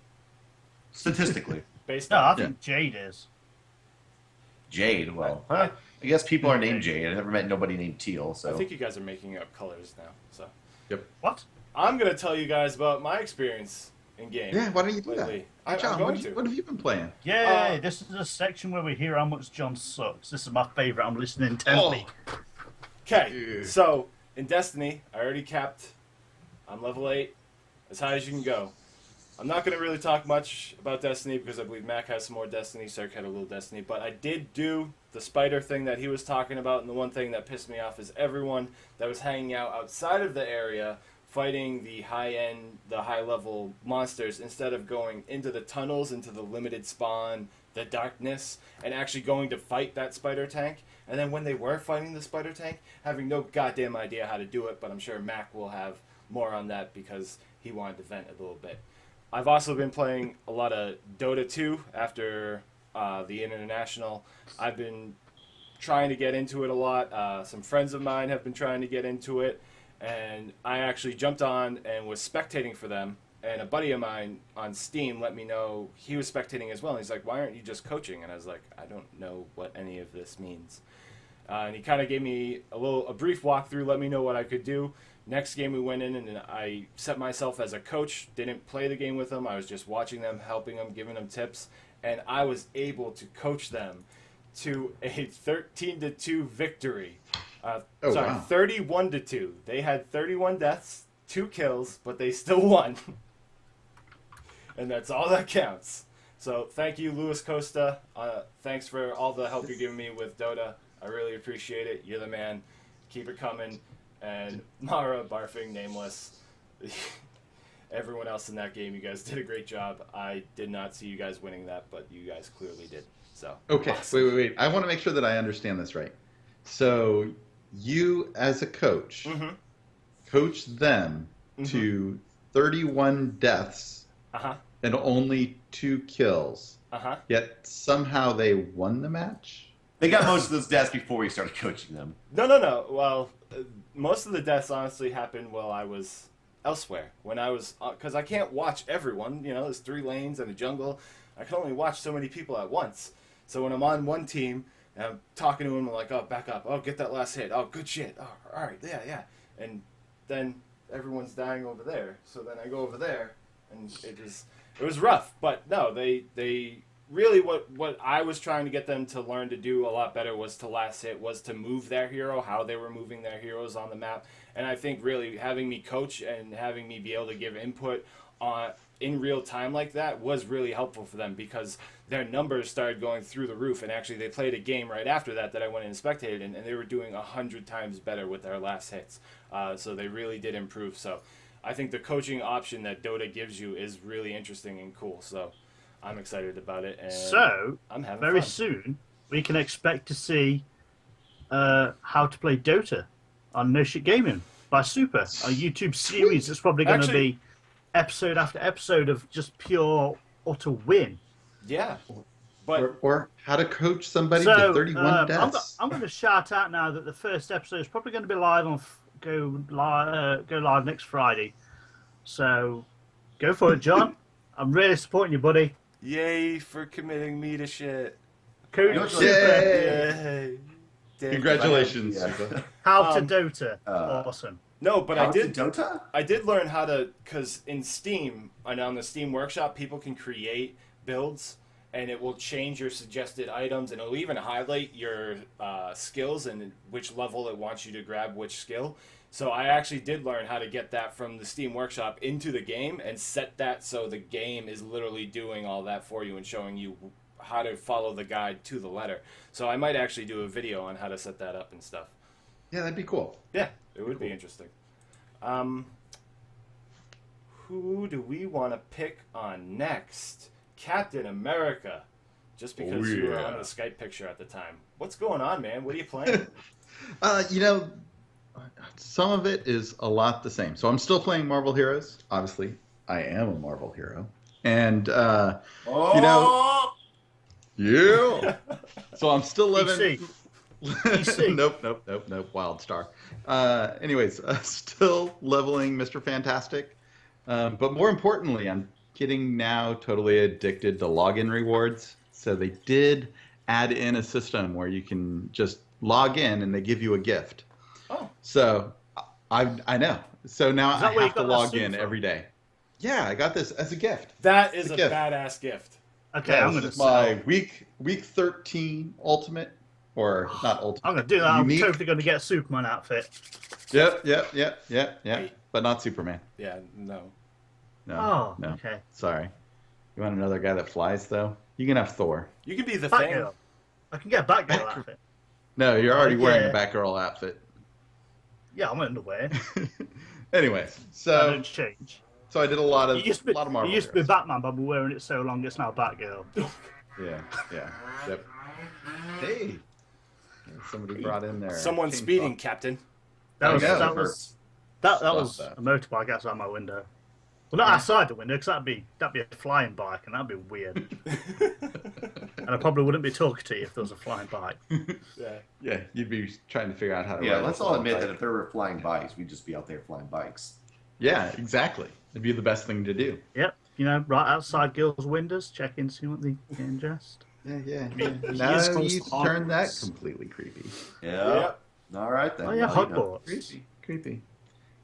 Statistically. Based No, on I think Jade is. Jade, well, I guess people are named Jade. I never met nobody named Teal, so. I think you guys are making up colors now. So What? I'm gonna tell you guys about my experience in game. Yeah, why don't you do lately. that? I'm John, going what to. have you been playing? Yay! This is a section where we hear how much John sucks. This is my favourite. I'm listening intently. Okay, Yeah. so in Destiny, I already capped. I'm level 8, as high as you can go. I'm not going to really talk much about Destiny because I believe Mac has some more Destiny, Cirque had a little Destiny, but I did do the spider thing that he was talking about, and the one thing that pissed me off is everyone that was hanging out outside of the area fighting the high-end, the high-level monsters instead of going into the tunnels, into the limited spawn, the darkness, and actually going to fight that spider tank. And then when they were fighting the spider tank, having no goddamn idea how to do it, but I'm sure Mac will have more on that because he wanted to vent a little bit. I've also been playing a lot of Dota 2 after the International. I've been trying to get into it a lot. Some friends of mine have been trying to get into it, and I actually jumped on and was spectating for them. And a buddy of mine on Steam let me know he was spectating as well. And he's like, "Why aren't you just coaching?" And I was like, "I don't know what any of this means." And he kind of gave me a brief walkthrough, let me know what I could do. Next game we went in and I set myself as a coach, didn't play the game with them. I was just watching them, helping them, giving them tips. And I was able to coach them to a 13-2 victory. Wow. 31-2. They had 31 deaths, 2 kills, but they still won. And that's all that counts. So thank you, Luis Costa. Thanks for all the help you're giving me with Dota. I really appreciate it. You're the man. Keep it coming. And Mara, Barfing, Nameless, everyone else in that game, you guys did a great job. I did not see you guys winning that, but you guys clearly did. So Okay, awesome. wait. I want to make sure that I understand this right. So you, as a coach, coach them to 31 deaths and only 2 kills. Yet somehow they won the match? They got most of those deaths before we started coaching them. No. Well, most of the deaths honestly happened while I was elsewhere. When I was, because I can't watch everyone. You know, there's 3 lanes and a jungle. I can only watch so many people at once. So when I'm on one team and I'm talking to them, I'm like, "Oh, back up. Oh, get that last hit. Oh, good shit. Oh, all right, yeah." And then everyone's dying over there. So then I go over there, and it was rough. But no, they really what I was trying to get them to learn to do a lot better was to last hit, was to move their hero, how they were moving their heroes on the map. And I think really having me coach and having me be able to give input in real time like that was really helpful for them because their numbers started going through the roof. And actually, they played a game right after that I went and spectated, and they were doing 100 times better with their last hits. So they really did improve. So I think the coaching option that Dota gives you is really interesting and cool. So I'm excited about it. And so I'm having very fun. soon we can expect to see how to play Dota on No Shit Gaming by Super, a YouTube series that's probably going to be episode after episode of just pure utter win. Yeah, but or how to coach somebody to 31 deaths. I'm going to shout out now that the first episode is probably going to be live on go live next Friday. So go for it, John. I'm really supporting you, buddy. Yay for committing me to shit. Coach Super. Yay. Congratulations. How to Dota. Awesome. No, but How to Dota? I did learn how to, because in Steam, and on the Steam Workshop, people can create builds, and it will change your suggested items, and it'll even highlight your skills and which level it wants you to grab which skill. So I actually did learn how to get that from the Steam Workshop into the game and set that so the game is literally doing all that for you and showing you how to follow the guide to the letter. So I might actually do a video on how to set that up and stuff. Yeah, that'd be cool. Yeah, it would be interesting. Who do we want to pick on next? Captain America. Just because you were on the Skype picture at the time. What's going on, man? What are you playing? Some of it is a lot the same. So I'm still playing Marvel Heroes. Obviously, I am a Marvel hero. And, yeah. So I'm still living... Nope. WildStar. Anyways, still leveling Mr. Fantastic. But more importantly, I'm getting now totally addicted to login rewards. So they did add in a system where you can just log in and they give you a gift. Oh. So I know. So now I have to log in from? every day. Yeah, I got this as a gift. That is a badass gift. Okay, yeah, I'm going to my week 13 ultimate. Or not ultimate. I'm going to do that. Unique. I'm totally going to get a Superman outfit. Yep. But not Superman. Yeah, no. No. No. Okay. Sorry. You want another guy that flies, though? You can have Thor. You can be the Thing. Batgirl. I can get a Batgirl outfit. No, you're already wearing a Batgirl outfit. Yeah, I'm underwear. Anyways, I don't change. So I did a lot of Marvel. It used to be Batman, but I've been wearing it so long it's now Batgirl. Yep. Hey. Somebody brought in there. Someone's speeding, Captain. That was a motorbike outside my window. Well, not outside the window, because that'd be a flying bike, and that'd be weird. And I probably wouldn't be talking to you if there was a flying bike. Yeah, you'd be trying to figure out how to. Yeah, let's all admit that if there were flying bikes, we'd just be out there flying bikes. Yeah, exactly. It'd be the best thing to do. Yep, right outside girls' windows, check in, see what they ingest. Yeah. Now you turn that completely creepy. Yeah. All right then. Oh yeah, Hogwarts. Creepy.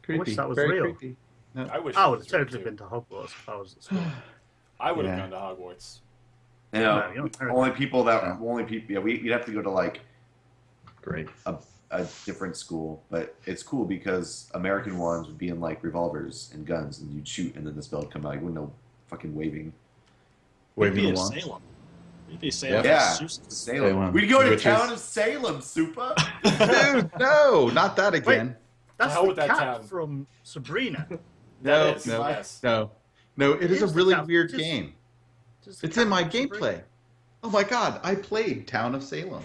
I wish that was Very real. Creepy. No. I wish I would have totally been to Hogwarts if I was at school. I would have gone to Hogwarts. You'd have to go to like a different school, but it's cool because American ones would be in like revolvers and guns, and you'd shoot, and then the spell would come out. You wouldn't know fucking waving Maybe the Salem. Maybe Salem. Yeah, Salem. We'd go to town of Salem, Supa. Dude, no, not that again. Wait, that's Hell the with that cat town. from Sabrina. No, Yes. no. It is a Here's really the weird just- game. Just the It's in cat my from Sabrina. gameplay. Oh my god, I played Town of Salem.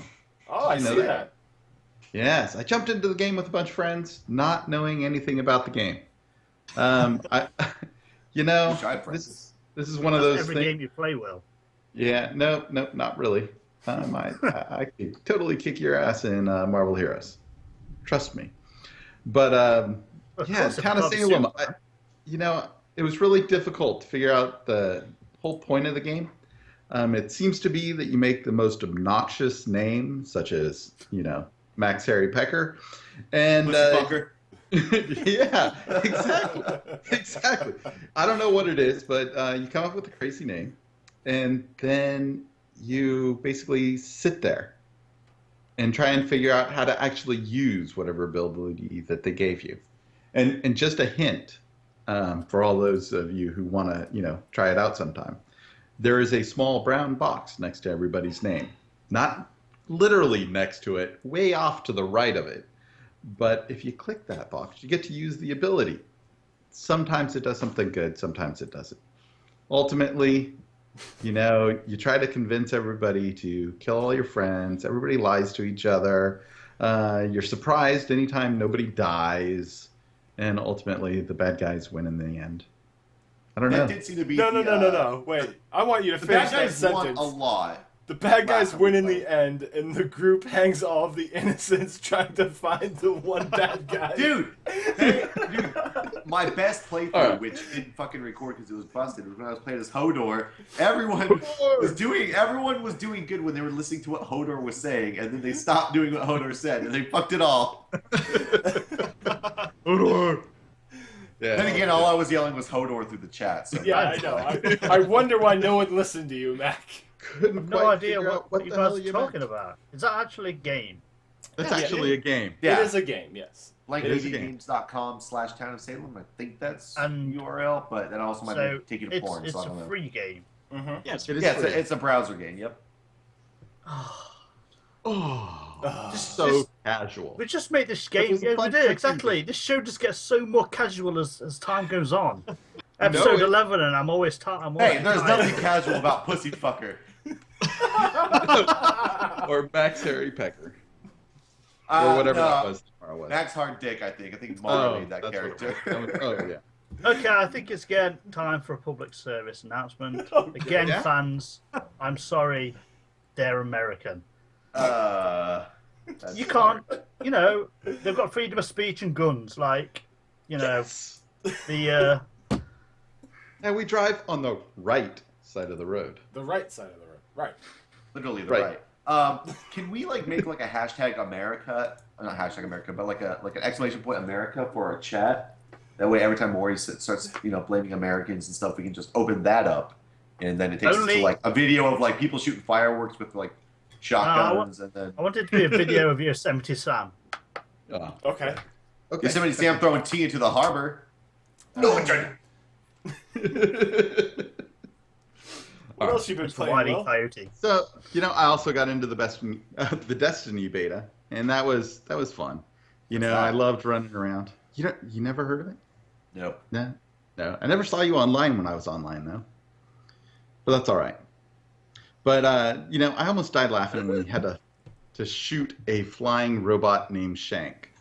Oh, I see that. Yes, I jumped into the game with a bunch of friends, not knowing anything about the game. This is one of That's those every things. game you play well. Yeah, no, not really. I could totally kick your ass in Marvel Heroes. Trust me. But yeah, Town of Salem. It was really difficult to figure out the whole point of the game. It seems to be that you make the most obnoxious name, such as Max Harry Pecker, and yeah, exactly. I don't know what it is, but you come up with a crazy name, and then you basically sit there and try and figure out how to actually use whatever ability that they gave you. And just a hint for all those of you who want to, try it out sometime. there is a small brown box next to everybody's name. Not literally next to it, way off to the right of it. But if you click that box, you get to use the ability. Sometimes it does something good, sometimes it doesn't. Ultimately, you try to convince everybody to kill all your friends. Everybody lies to each other. You're surprised anytime nobody dies. And ultimately, the bad guys win in the end. I don't know. That did seem to be No. Wait, I want you to finish that sentence. The bad guys won a lot. The bad guys win in the end, and the group hangs all of the innocents trying to find the one bad guy. Dude, my best playthrough, which didn't fucking record because it was busted, was when I was playing as Hodor. Everyone was doing good when they were listening to what Hodor was saying, and then they stopped doing what Hodor said, and they fucked it all. Hodor. Yeah. Then again, all I was yelling was Hodor through the chat. So yeah, I know. I wonder why no one listened to you, Mac. Couldn't no idea what you guys are talking about. Is that actually a game? It's actually a game. Yeah. It is a game, yes. BlankMediaGames.com/Town of Salem. I think that's the URL, but that also might take you to porn. It's so I don't know. A free game. Mm-hmm. Yes, it's a browser game. Yep. Just so casual. We just made this game. Yeah, we did exactly. This show just gets so more casual as time goes on. Episode 11, and I'm always tired. Hey, there's nothing casual about Pussyfucker. Or Max Harry Pecker. Or whatever that was. Max Hard Dick, I think. I think Mario made that character. Yeah. Okay, I think it's again time for a public service announcement. Again, fans, I'm sorry, they're American. You can't, they've got freedom of speech and guns, the. And we drive on the right side of the road. The right side of the road. Right. Literally the right. Can we make a hashtag America? Not hashtag America, but like an exclamation point America for our chat. That way, every time Maury starts blaming Americans and stuff, we can just open that up, and then it takes us to a video of people shooting fireworks with shotguns, and then I want it to be a video of Yosemite Sam. Okay. Yosemite Sam throwing tea into the harbor. No, What else you been playing? Coyote. So I also got into the Destiny beta, and that was fun. I loved running around. You never heard of it? Nope. No. I never saw you online when I was online though. But that's all right. But I almost died laughing when we had to shoot a flying robot named Shank.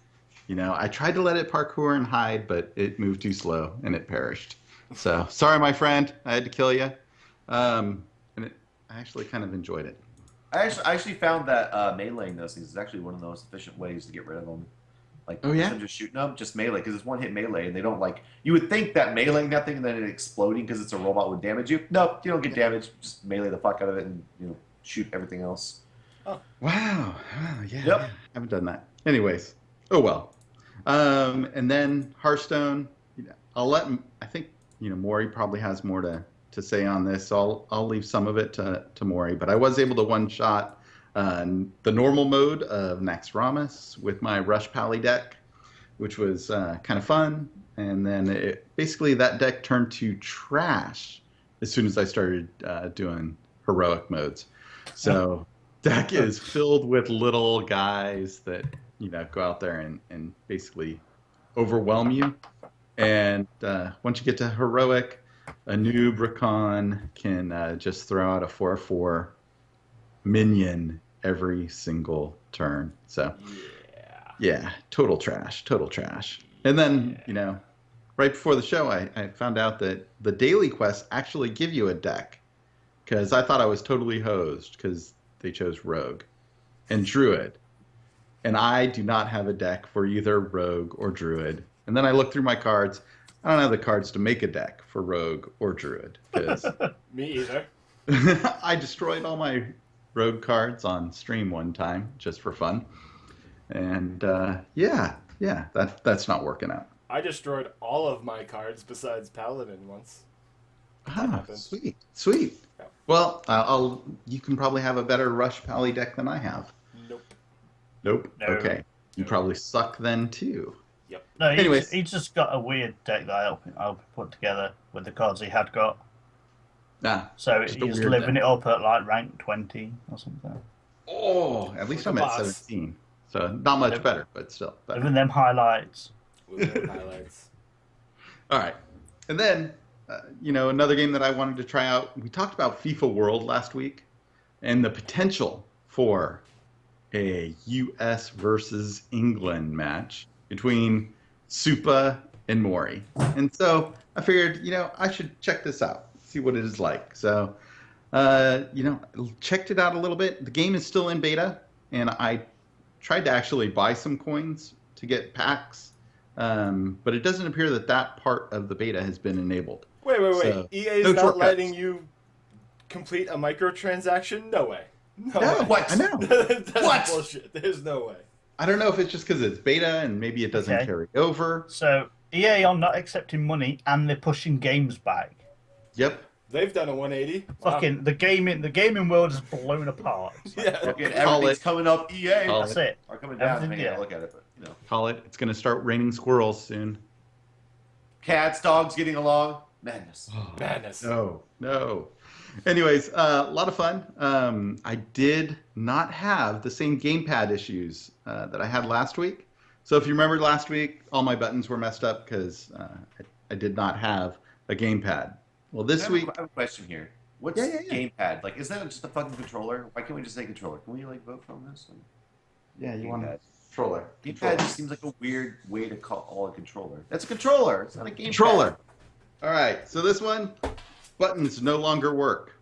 I tried to let it parkour and hide, but it moved too slow and it perished. So sorry, my friend, I had to kill you. I actually kind of enjoyed it. I actually found that meleeing those things is actually one of the most efficient ways to get rid of them. Instead of just shooting them, just melee, because it's one-hit melee, and they don't you would think that meleeing that thing and then it exploding because it's a robot would damage you. No, you don't get damaged. Just melee the fuck out of it and shoot everything else. Oh. Wow. Yeah. Yep. Haven't done that. Anyways, oh well. And then Hearthstone. I think Maury probably has more to say on this. So I'll leave some of it to Maury, but I was able to one-shot the normal mode of Naxxarams with my Rush Pally deck, which was kind of fun. And then basically that deck turned to trash as soon as I started doing heroic modes. So deck is filled with little guys that go out there and basically overwhelm you. And once you get to heroic, a noob Rakan can just throw out a 4/4 minion every single turn. So yeah, total trash. And then right before the show, I found out that the daily quests actually give you a deck, because I thought I was totally hosed because they chose Rogue and Druid, and I do not have a deck for either Rogue or Druid. And then I looked through my cards. I don't have the cards to make a deck for Rogue or Druid. Me either. I destroyed all my Rogue cards on stream one time just for fun. And that's not working out. I destroyed all of my cards besides Paladin once. Sweet. Yeah. Well, you can probably have a better Rush Pally deck than I have. Nope. No. Okay. You probably suck then too. Yep. No, he's just got a weird deck that I helped put together with the cards he had got. Nah, So just a he's weird living thing. it up at like rank 20 or something. Oh, at least With I'm the at boss. 17. So not much better, but still better. Living them highlights. With no highlights. All right. And then, another game that I wanted to try out. We talked about FIFA World last week and the potential for a U.S. versus England match between Supa and Mori. And so I figured, I should check this out, see what it is like. So, checked it out a little bit. The game is still in beta, and I tried to actually buy some coins to get packs, but it doesn't appear that part of the beta has been enabled. Wait. So, EA is no not shortcuts. letting you complete a microtransaction? No way. No way. What? I know. That's What? bullshit. There's no way. I don't know if it's just because it's beta and maybe it doesn't Okay. carry over. So EA are not accepting money and they're pushing games back. Yep. They've done a 180. Wow. Fucking the gaming world is blown apart. It's like, Yeah. Look at Call everything's it. coming up. EA Call that's it. are coming down. Everything, Depending on how yeah. you look at it, but Call it. It's going to start raining squirrels soon. cats, dogs getting along. Madness. Madness. No. Anyways, a lot of fun. I did not have the same gamepad issues that I had last week. So if you remember last week, all my buttons were messed up because I did not have a gamepad. Well, this week... I have a question here. What's Yeah. gamepad? Like, is that just a fucking controller? Why can't we just say controller? Can we, vote from this? Yeah, you want Gamepad. a controller. Gamepad just seems like a weird way to call a controller. That's a controller. It's not a gamepad. Controller. All right, so this one, buttons no longer work.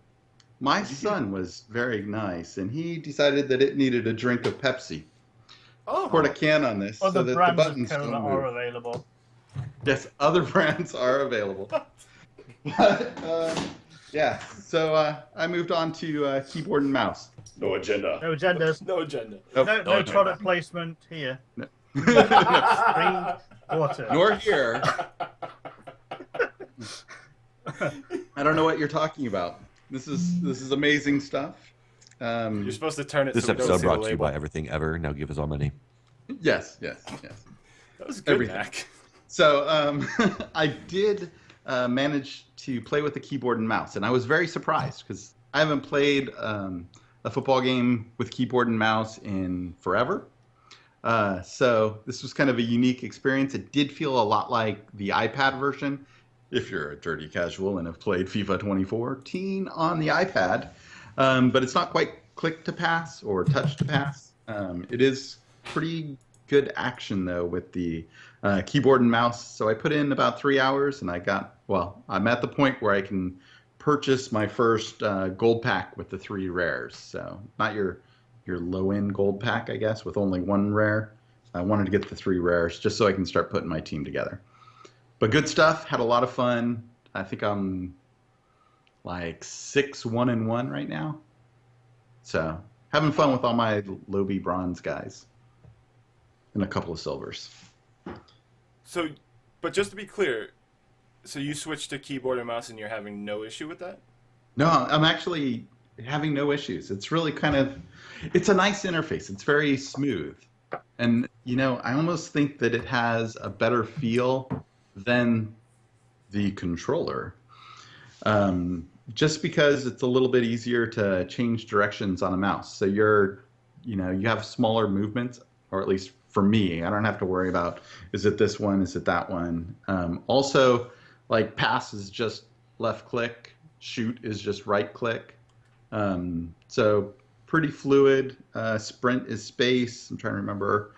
My son was very nice, and he decided that it needed a drink of Pepsi. Oh. Poured a can on this other so that the brands of buttons cola don't are move. available. Yes, other brands are available. But, yeah, so I moved on to keyboard and mouse. No agenda. No agendas. No agenda. Nope. No agenda. product placement here. Green water. Nor here. I don't know what you're talking about. This is amazing stuff. You're supposed to turn it This so we don't episode see the brought to you label. by Everything Ever. Now give us all money. Yes. That was good, Everything. Mac. So I did manage to play with the keyboard and mouse, and I was very surprised because I haven't played a football game with keyboard and mouse in forever. So this was kind of a unique experience. It did feel a lot like the iPad version, if you're a dirty casual and have played FIFA 2014 on the iPad. But it's not quite click to pass or touch to pass. It is pretty good action, though, with the keyboard and mouse. So I put in about 3 hours, and I'm at the point where I can purchase my first gold pack with the 3 rares. So not your low-end gold pack, I guess, with only 1 rare. I wanted to get the 3 rares just so I can start putting my team together. But good stuff. Had a lot of fun. I think I'm like 6-1-1 right now. So having fun with all my Lobby bronze guys. And a couple of silvers. So, but just to be clear, so you switched to keyboard and mouse and you're having no issue with that? No, I'm actually having no issues. It's really it's a nice interface. It's very smooth. And, I almost think that it has a better feel than the controller. Just because it's a little bit easier to change directions on a mouse. So you have smaller movements, or at least for me, I don't have to worry about, is it this one, is it that one? Also, like pass is just left click, shoot is just right click. So pretty fluid. Sprint is space. I'm trying to remember.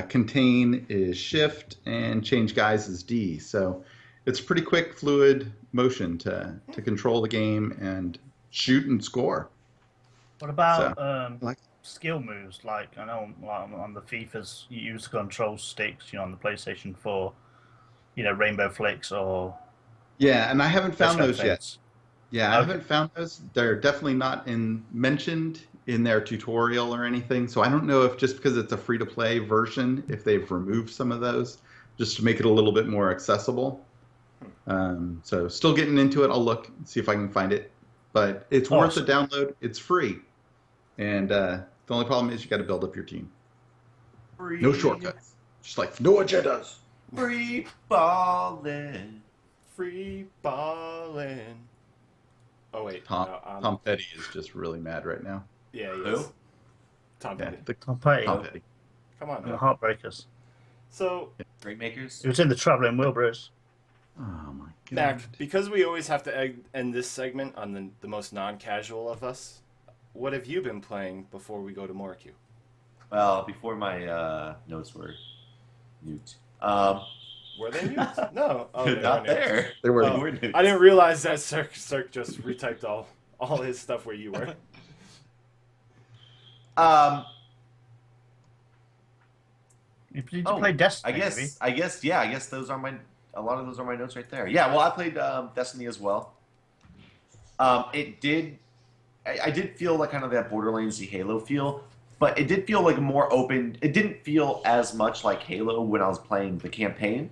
Contain is shift, and change guys is D. So it's pretty quick, fluid motion to control the game and shoot and score. What about skill moves? Like, I know on the FIFAs, you use control sticks, on the PlayStation 4, Rainbow Flicks or... Yeah, and I haven't found those yet. Fence. Yeah, I haven't found those. They're definitely not mentioned in their tutorial or anything. So I don't know if just because it's a free-to-play version, if they've removed some of those, just to make it a little bit more accessible. So still getting into it. I'll look and see if I can find it. But it's worth a download. It's free. And the only problem is you got to build up your team. Free. No shortcuts. Just like no agendas. Free ballin'. Free ballin'. Oh wait, Tom, no, Tom Petty is just really mad right now. Yeah, he Who? is. Tom Petty. Tom Petty. Tom Petty. Come on, The man. Heartbreakers. So, Rainmakers. He was in the Traveling Wilburys. Oh my god. Mac, because we always have to end this segment on the most non-casual of us, what have you been playing before we go to Moricu? Well, before my notes were nuked. Were they nuked? No. Oh, they Not were nuked. there. They were. Oh, nuked. I didn't realize that Cirque just retyped all his stuff where you were. Did you play Destiny? I guess those are a lot of those are my notes right there. Yeah, well, I played Destiny as well. I did feel like kind of that Borderlands Halo feel, but it did feel like more open. It didn't feel as much like Halo when I was playing the campaign,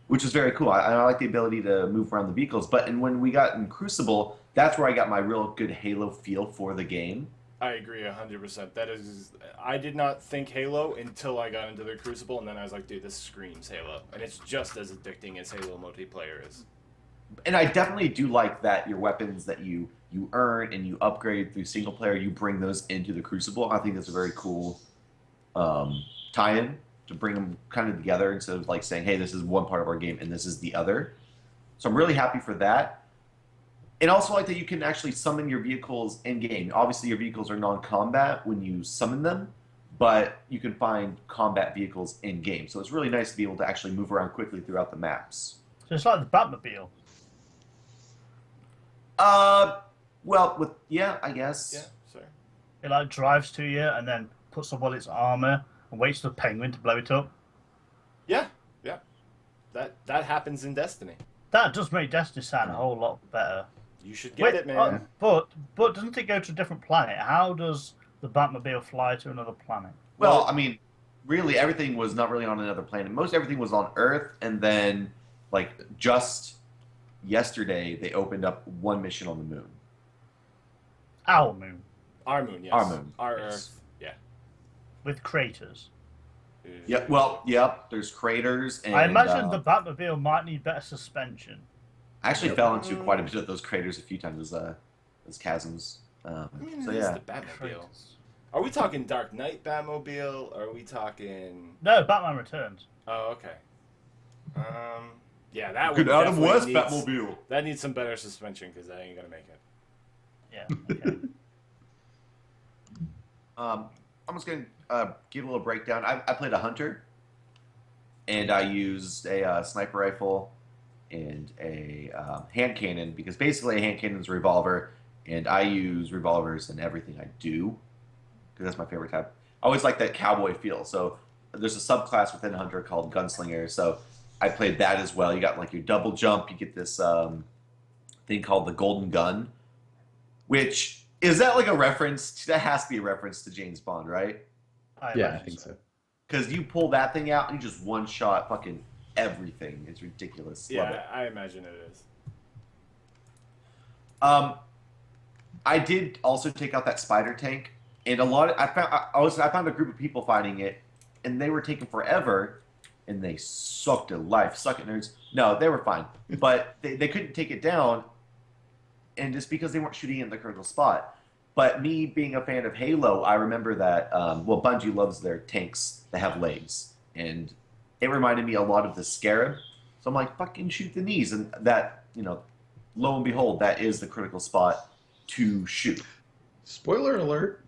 which was very cool. I like the ability to move around the vehicles, but when we got in Crucible, that's where I got my real good Halo feel for the game. I agree 100%. That is, I did not think Halo until I got into the Crucible, and then I was like, dude, this screams Halo, and it's just as addicting as Halo multiplayer is. And I definitely do like that your weapons that you earn and you upgrade through single player, you bring those into the Crucible. I think that's a very cool tie-in to bring them kind of together instead of like saying, hey, this is one part of our game and this is the other. So I'm really happy for that. And also like that you can actually summon your vehicles in-game. Obviously, your vehicles are non-combat when you summon them, but you can find combat vehicles in-game. So it's really nice to be able to actually move around quickly throughout the maps. So it's like the Batmobile. Well, I guess. Yeah, sorry. It like drives to you and then puts on all its armor and waits for the penguin to blow it up. Yeah. That happens in Destiny. That does make Destiny sound a whole lot better. You should get it, man. But doesn't it go to a different planet? How does the Batmobile fly to another planet? Well, I mean, really, everything was not really on another planet. Most everything was on Earth, and then, like, just yesterday, they opened up one mission on the moon. Our moon. Our moon, yes. Our moon. Our yes. Earth, yeah. With craters. Yeah, well, yep, there's craters. And, I imagine the Batmobile might need better suspension. I actually fell into quite a bit of those craters a few times, those chasms. I mean, so, it yeah. is the Batmobile. Are we talking Dark Knight Batmobile? Or are we talking... No, Batman Returns. Oh, okay. Yeah, that Good one Adam definitely West needs, Batmobile. That needs some better suspension, because that ain't gonna make it. Yeah, okay. I'm just going to give a little breakdown. I played a hunter, and I used a sniper rifle and a hand cannon, because basically a hand cannon is a revolver, and I use revolvers in everything I do, because that's my favorite type. I always like that cowboy feel. So there's a subclass within Hunter called Gunslinger, so I played that as well. You got like your double jump, you get this thing called the Golden Gun, which... Is that like a reference? That has to be a reference to James Bond, right? Yeah, I think so. Because you pull that thing out and you just one-shot fucking everything. It's ridiculous. Love it. Yeah, I imagine it is. I did also take out that spider tank, and I found a group of people fighting it, and they were taking forever, and they sucked at life. Suck it, nerds. No, they were fine, but they couldn't take it down. And just because they weren't shooting in the critical spot. But me being a fan of Halo, I remember that, Bungie loves their tanks that have legs. And it reminded me a lot of the Scarab. So I'm like, fucking shoot the knees. And that, lo and behold, that is the critical spot to shoot. Spoiler alert.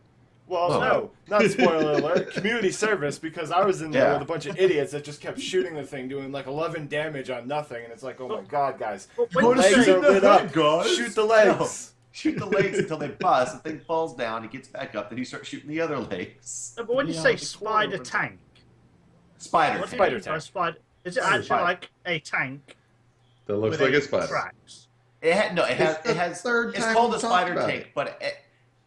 Well, no, not spoiler alert. Community service, because I was in there with a bunch of idiots that just kept shooting the thing, doing like 11 damage on nothing, and it's like, oh my god, guys, the legs are lit up. Shoot the legs. No. Shoot the legs until they bust. The thing falls down, it gets back up, then you start shooting the other legs. No, but when you say spider tank, spider tank. Is it actually like a tank? That looks like a spider. Tracks? It has. It's called a spider tank, but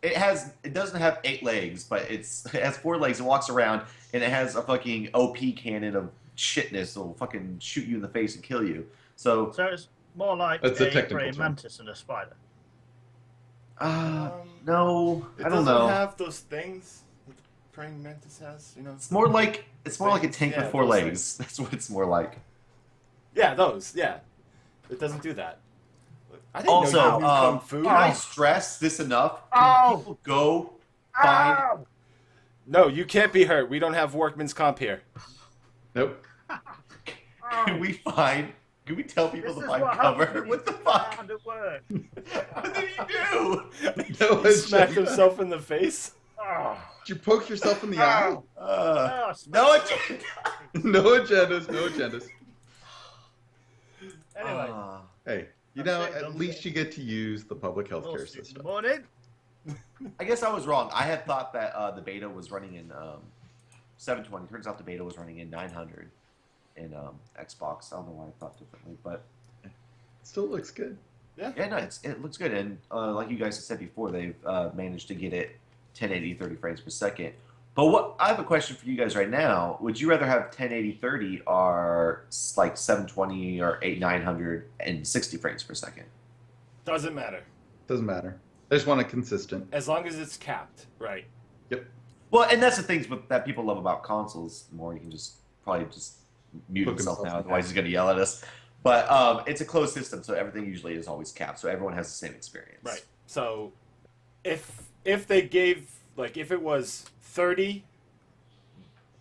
it doesn't have 8 legs, but it has 4 legs. It walks around, and it has a fucking OP cannon of shitness that will fucking shoot you in the face and kill you. So it's more like a praying mantis than a spider. No, I don't know. It doesn't have those things that the praying mantis has, It's more like a tank with 4 legs. Things. That's what it's more like. Yeah, those. Yeah, it doesn't do that. I didn't Also, know you knew kung fu. can I stress this enough? Can people go find... No, you can't be hurt. We don't have workman's comp here. Nope. Can we tell people to find cover? What the fuck? What did he do? No, He smacked himself in the face. Did you poke yourself in the eye? No agenda. No agendas. No agendas. Anyway. Hey, at least you get to use the public healthcare system. Morning. I guess I was wrong. I had thought that the beta was running in 720. Turns out the beta was running in 900 in Xbox. I don't know why I thought differently, but it still looks good. Yeah, no, it looks good. And like you guys have said before, they've managed to get it 1080 30 frames per second. But I have a question for you guys right now. Would you rather have 1080 30 or like 720 or 900 and 60 frames per second? Doesn't matter. Doesn't matter. I just want it consistent. As long as it's capped, right? Yep. Well, and that's the things that people love about consoles. More, you can probably mute Hook himself himself now, in. otherwise he's going to yell at us. But it's a closed system, so everything usually is always capped, so everyone has the same experience. Right. So if they gave, like, if it was 30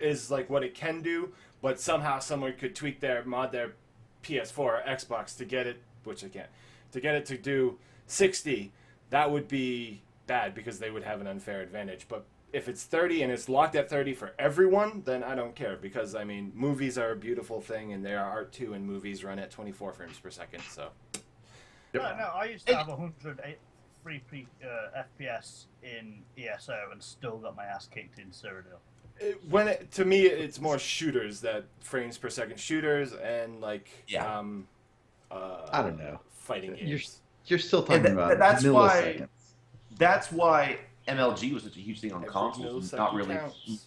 is like what it can do, but somehow someone could tweak their PS4 or Xbox to get it, which I can't, to get it to do 60, that would be bad because they would have an unfair advantage. But if it's 30 and it's locked at 30 for everyone, then I don't care because, I mean, movies are a beautiful thing and there are art too, and movies run at 24 frames per second, so. No, I used to have 108 FPS in ESO and still got my ass kicked in Cyrodiil. To me, it's more shooters that frames per second shooters and like I don't know, fighting games. You're still talking about milliseconds. That's why MLG was such a huge thing on consoles, not really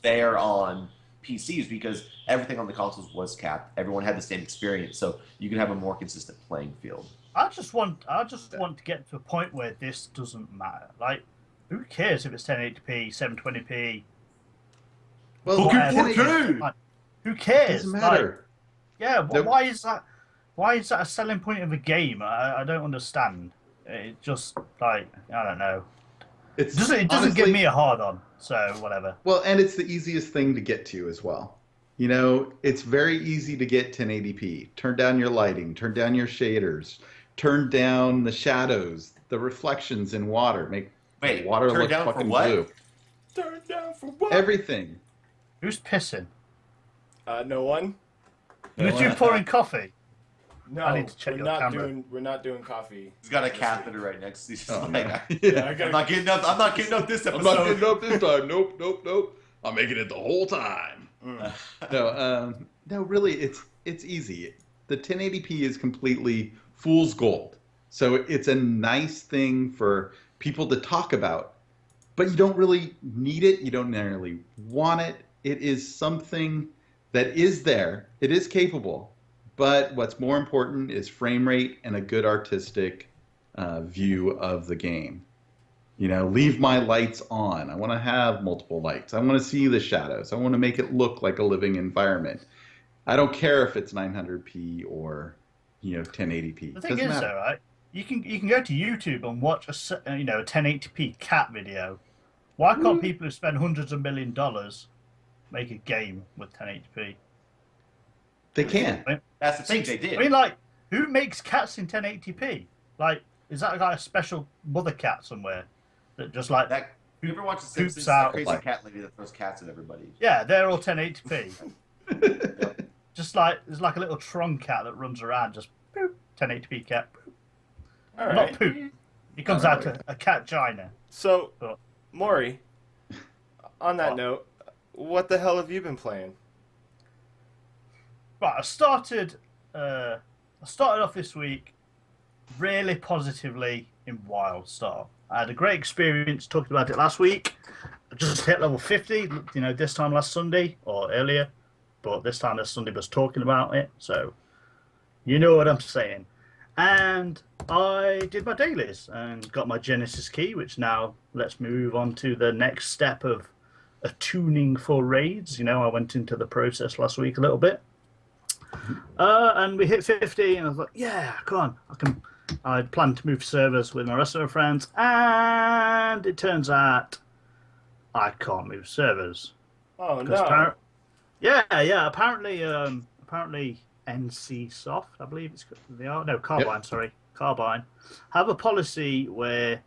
there on PCs, because everything on the consoles was capped. Everyone had the same experience, so you can have a more consistent playing field. I just want to get to a point where this doesn't matter. Like, who cares if it's 1080p, 720p? Well, who cares? Doesn't matter. Why is that? Why is that a selling point of a game? I don't understand. It just I don't know. It doesn't give me a hard on. So whatever. Well, and it's the easiest thing to get to as well. It's very easy to get 1080p. Turn down your lighting. Turn down your shaders. Turn down the shadows, the reflections in water. Make water look fucking blue. Turn down for what? Everything. Who's pissing? No one. Did you pour in coffee? No, I need to check your camera. We're not doing coffee. He's got a catheter right next to him. I'm not getting up. I'm not getting up this episode. I'm not getting up this time. Nope. I'm making it the whole time. No, really, it's easy. The 1080p is completely fool's gold. So it's a nice thing for people to talk about, but you don't really need it. You don't necessarily want it. It is something that is there. It is capable. But what's more important is frame rate and a good artistic view of the game. Leave my lights on. I want to have multiple lights. I want to see the shadows. I want to make it look like a living environment. I don't care if it's 900p or 1080p. The thing is, though, right? You can go to YouTube and watch a 1080p cat video. Why can't people who spend hundreds of $1 million make a game with 1080p? They can. That's the thing they did. I mean, like, who makes cats in 1080p? Like, is that like a special mother cat somewhere that just like that? You ever watch The Simpsons? Out, crazy cat lady that throws cats at everybody. Yeah, they're all 1080p. Just like there's like a little Tron cat that runs around, just poop, 1080p cat. Poop. All right. Not poop. He comes out to a cat gina. So, Maury, on that note, what the hell have you been playing? Right, I started off this week really positively in WildStar. I had a great experience, talked about it last week. I just hit level 50, this time last Sunday or earlier, but this time this Sunday was talking about it, so you know what I'm saying. And I did my dailies and got my Genesis key, which now lets me move on to the next step of a tuning for raids. I went into the process last week a little bit. And we hit 50, and I was like, yeah, come on, I'd planned to move servers with my rest of my friends, and it turns out I can't move servers. Oh no! Apparently NC Soft, I believe they are. No, Carbine. Yep. Sorry, Carbine have a policy where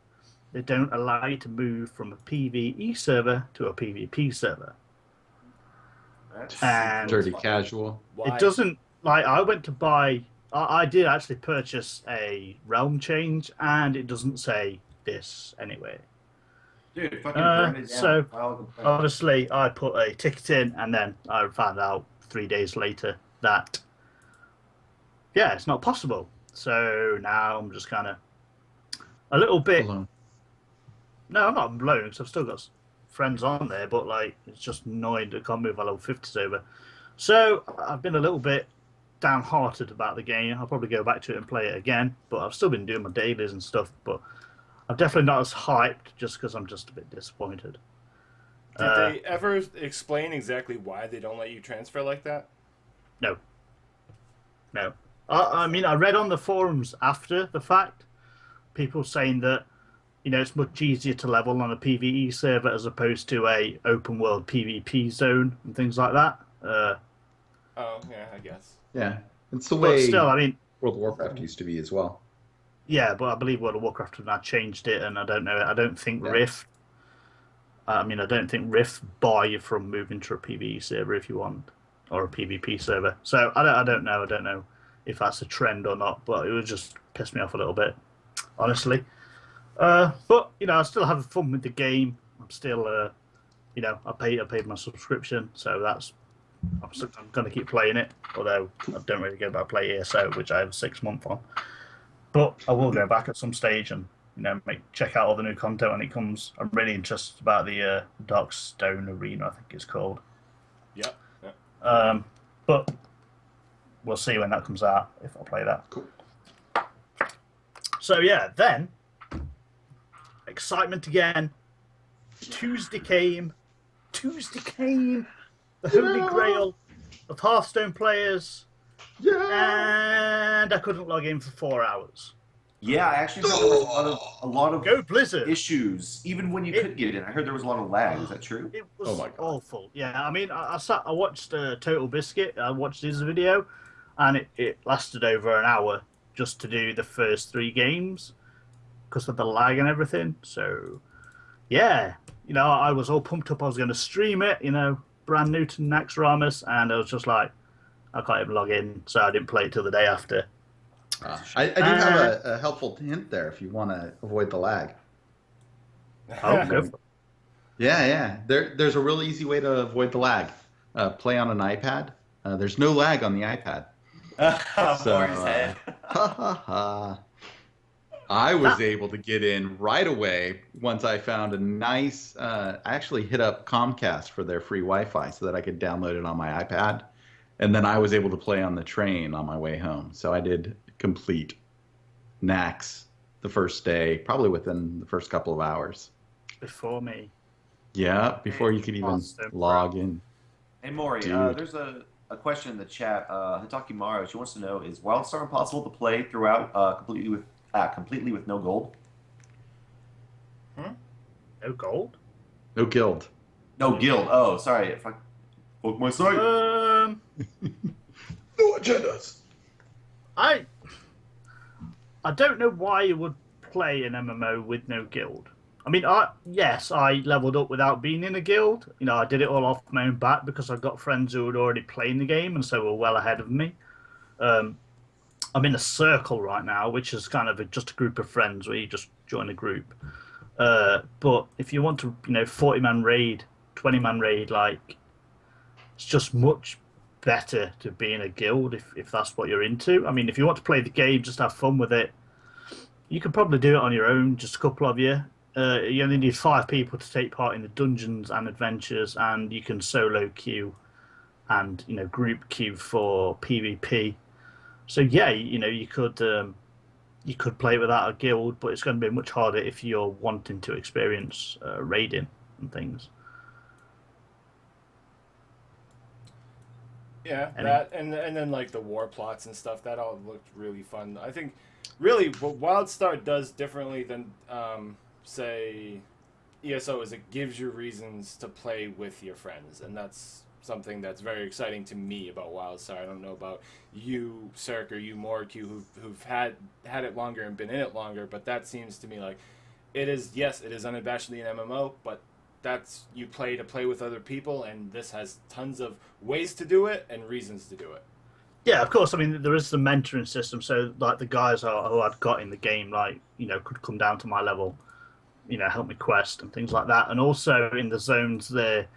they don't allow you to move from a PvE server to a PvP server. And Dirty casual. Why? it doesn't like I went to buy. I did actually purchase a realm change, and it doesn't say this anyway. Dude, fucking burn it down. So File a complaint. obviously, I put a ticket in, and then I found out 3 days later that it's not possible. So now I'm just kind of a little bit. Alone. No, I'm not alone because I've still got friends on there, but like it's just annoying that I can't move my level 50s over. So I've been a little bit downhearted about the game. I'll probably go back to it and play it again, but I've still been doing my dailies and stuff. But I'm definitely not as hyped just because I'm just a bit disappointed. Did they ever explain exactly why they don't let you transfer like that? No. I mean, I read on the forums after the fact, people saying that it's much easier to level on a PvE server as opposed to a open world PvP zone and things like that. Oh yeah, I guess. Yeah, it's the way. But still, I mean, World of Warcraft used to be as well. yeah, but I believe World of Warcraft have now changed it, and I don't know. I don't think Rift. I mean, I don't think Rift buy you from moving to a PvE server if you want, or a PvP server. So I don't know. I don't know if that's a trend or not. But it would just piss me off a little bit, honestly. But I still have fun with the game. I'm still, I paid my subscription, so I'm going to keep playing it. Although I don't really go back play ESO, which I have a 6-month on. But I will go back at some stage and check out all the new content when it comes. I'm really interested about the Darkstone Arena, I think it's called. Yep. But we'll see when that comes out if I play that. Cool. So yeah, then excitement again. Tuesday came. The Holy Grail of Hearthstone players. And I couldn't log in for 4 hours. Yeah, I actually heard there was a lot of Go Blizzard issues, even when you could get in. I heard there was a lot of lag. Is that true? It was awful. Yeah, I mean, I watched Total Biscuit. I watched his video, and it lasted over an hour just to do the first 3 games because of the lag and everything. So, yeah, I was all pumped up. I was going to stream it, brand new to Naxxarams, and I was just like, I can't even log in, so I didn't play it till the day after. I do have a helpful hint there if you want to avoid the lag. Oh, go for it. Yeah. There's a really easy way to avoid the lag. Play on an iPad. There's no lag on the iPad. I was able to get in right away once I found a nice. I actually hit up Comcast for their free Wi-Fi so that I could download it on my iPad, and then I was able to play on the train on my way home. So I did complete Nax the first day, probably within the first couple of hours. Before me. Yeah, before you could even log in. Hey, Maury, there's a question in the chat. Hitaki Maro, she wants to know, is Wildstar impossible to play throughout completely with no gold? No gold? No guild. No guild. Oh, sorry. If I book my site. No agendas. I don't know why you would play an MMO with no guild. I mean, I leveled up without being in a guild. I did it all off my own back because I've got friends who had already played the game and so were well ahead of me. I'm in a circle right now, which is kind of just a group of friends where you just join a group. But if you want to, 40-man raid, 20-man raid, it's just much better to be in a guild if that's what you're into. I mean, if you want to play the game, just have fun with it, you can probably do it on your own, just a couple of you. You only need 5 people to take part in the dungeons and adventures, and you can solo queue and group queue for PvP. So yeah, you could play it without a guild, but it's going to be much harder if you're wanting to experience raiding and things. Yeah, that and then like the war plots and stuff, that all looked really fun. I think really, what WildStar does differently than, say, ESO is it gives you reasons to play with your friends, and that's something that's very exciting to me about WildStar. I don't know about you, Cirque, or you, Moricu, who've had it longer and been in it longer, but that seems to me like it is unabashedly an MMO, but that's you play to play with other people, and this has tons of ways to do it and reasons to do it. Yeah, of course. I mean, there is the mentoring system, so like the guys who I'd got in the game, like, you know, could come down to my level, you know, help me quest and things like that. And also in the zones there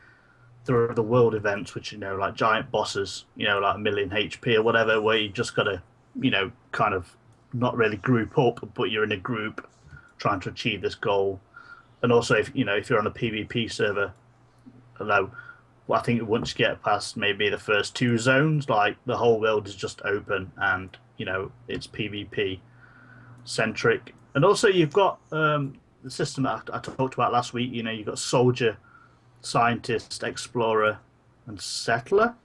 are the world events, which, you know, like giant bosses, you know, like 1,000,000 HP or whatever, where you just got to, you know, kind of not really group up, but you're in a group trying to achieve this goal. And also, if you're on a PvP server, although I think once you get past maybe the first 2 zones, like the whole world is just open and, you know, it's PvP centric. And also you've got the system that I talked about last week. You know, you've got soldier, scientist, explorer, and settler,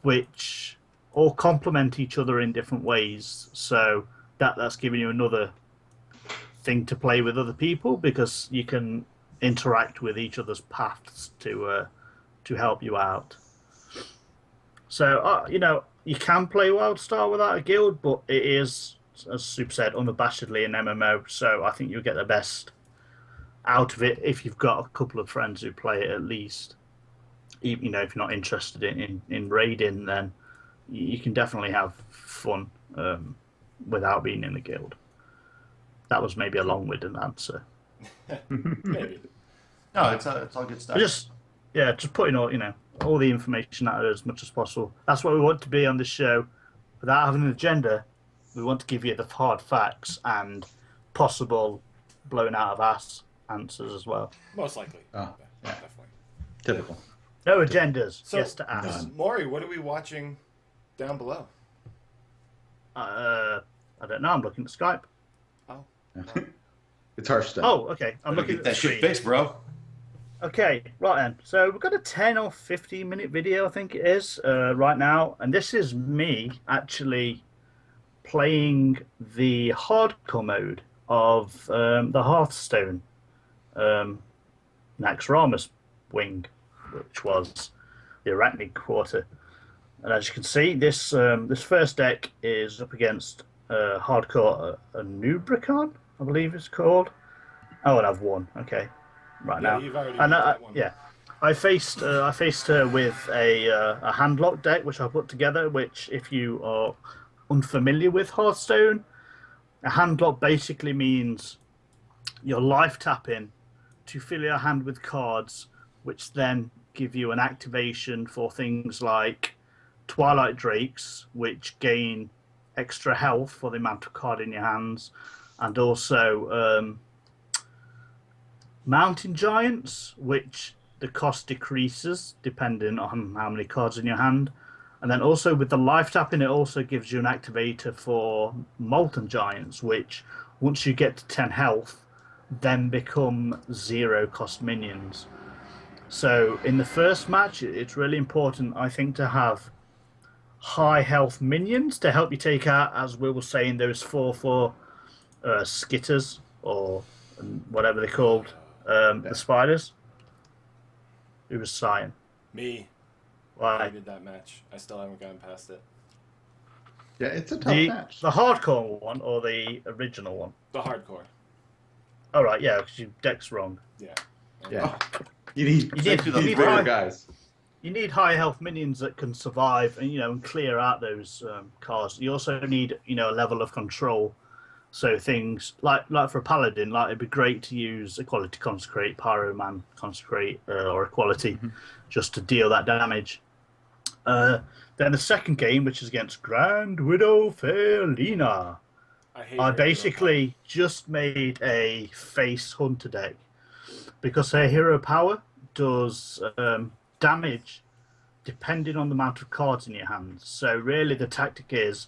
which all complement each other in different ways. So that's giving you another thing to play with other people, because you can interact with each other's paths to help you out. So you know, you can play WildStar without a guild, but it is, as Super said, unabashedly an MMO. So I think you'll get the best out of it if you've got a couple of friends who play it at least. You know, if you're not interested in raiding, then you can definitely have fun without being in the guild. That was maybe a long-winded answer. Maybe. No, it's all good stuff. Just putting all the information out there as much as possible. That's what we want to be on this show. Without having an agenda, we want to give you the hard facts and possible blown out of ass answers as well. Most likely. Oh, yeah. Definitely. Typical. No agendas, So, yes to ass. Maury, what are we watching down below? I don't know. I'm looking at Skype. Oh. It's Hearthstone. Oh, okay. I'm looking Get at the that shit screen. fixed, bro. Okay, right then. So we've got a 10 or 15 minute video, I think it is, right now. And this is me actually playing the hardcore mode of the Hearthstone Naxxarams wing, which was the Arachnid Quarter. And as you can see, this first deck is up against hardcore Nubricon, I believe it's called. Oh, and I've won. Okay, right now. You've already And won that one. yeah, I faced her with a handlock deck, which I put together. Which, if you are unfamiliar with Hearthstone, a handlock basically means you're life tapping to fill your hand with cards, which then give you an activation for things like Twilight Drakes, which gain extra health for the amount of card in your hands, and also Mountain Giants, which the cost decreases depending on how many cards in your hand. And then also with the life tapping, it also gives you an activator for Molten Giants, which once you get to 10 health, then become 0 cost minions. So in the first match, it's really important, I think, to have high health minions to help you take out, as Will was saying, those 4/4 skitters, or whatever they're called, the spiders. Who was sighing? Me. Why? I did that match. I still haven't gotten past it. Yeah, it's a tough match. The hardcore one or the original one? The hardcore. Oh, right, yeah, because your deck's wrong. Yeah. Yeah. You need bigger high, guys. You need high health minions that can survive and and clear out those cards. You also need a level of control. So things like for a paladin, like it'd be great to use Equality Consecrate, Pyroman Consecrate, or Equality, just to deal that damage. Then the second game, which is against Grand Widow Fairlina, I basically just made a face hunter deck because her hero power does damage depending on the amount of cards in your hand. So really, the tactic is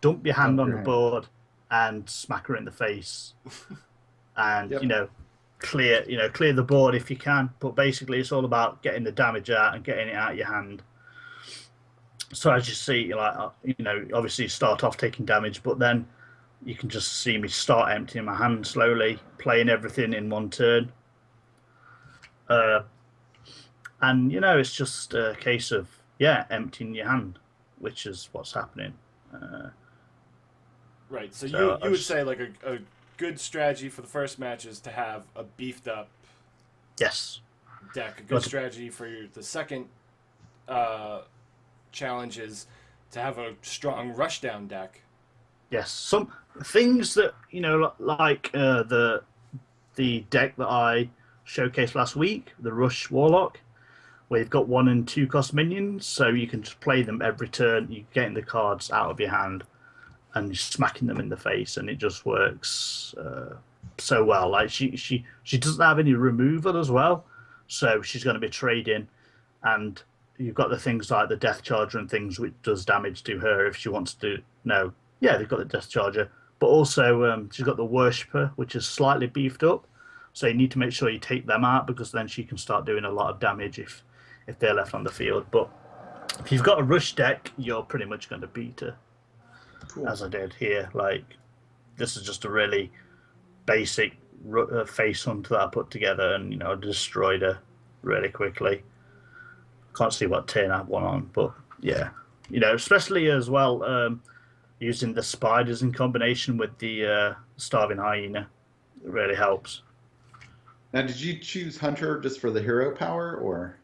dump your hand on the board and smack her in the face, and clear the board if you can. But basically, it's all about getting the damage out and getting it out of your hand. So as you see, obviously you start off taking damage, but then you can just see me start emptying my hand slowly, playing everything in one turn. And, it's just a case of, emptying your hand, which is what's happening. Right, so you would say like a good strategy for the first match is to have a beefed up deck. A good strategy for the second challenge is to have a strong rushdown deck. Yes, some things that, like the deck that I showcased last week, the Rush Warlock, where you've got 1 and 2 cost minions, so you can just play them every turn. You're getting the cards out of your hand and you're smacking them in the face, and it just works so well. Like she doesn't have any removal as well, so she's going to be trading, and you've got the things like the Death Charger and things which does damage to her if she wants to. No, yeah, they've got the Death Charger, but also she's got the Worshipper, which is slightly beefed up. So you need to make sure you take them out, because then she can start doing a lot of damage if they're left on the field. But if you've got a rush deck, you're pretty much going to beat her. Cool. As I did here. Like, this is just a really basic face hunt that I put together, and I destroyed her really quickly. Can't see what turn I've won on, but yeah, especially as well using the spiders in combination with the starving hyena, it really helps. Now, did you choose Hunter just for the hero power, or?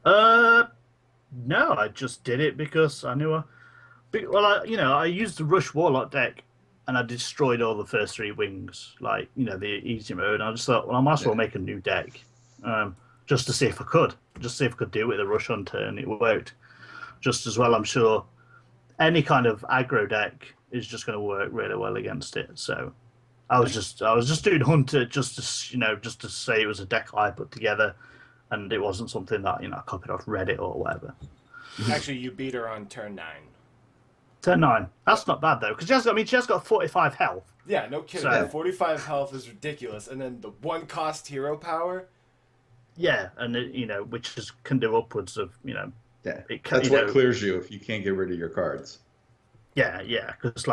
No, I just did it because I knew I used the Rush Warlock deck, and I destroyed all the first 3 wings, like, the easy mode. And I just thought, well, I might as well make a new deck, just to see if I could do it with a Rush Hunter, and it worked just as well. I'm sure any kind of aggro deck is just going to work really well against it. So I was just doing Hunter just to say it was a deck I put together, and it wasn't something that I copied off Reddit or whatever. Actually, you beat her on turn 9. Turn 9. That's not bad though, because she has got 45 health. Yeah, no kidding. So, 45 health is ridiculous, and then the 1 cost hero power. Yeah, and which can do upwards of Yeah, that's what clears you if you can't get rid of your cards. Yeah, because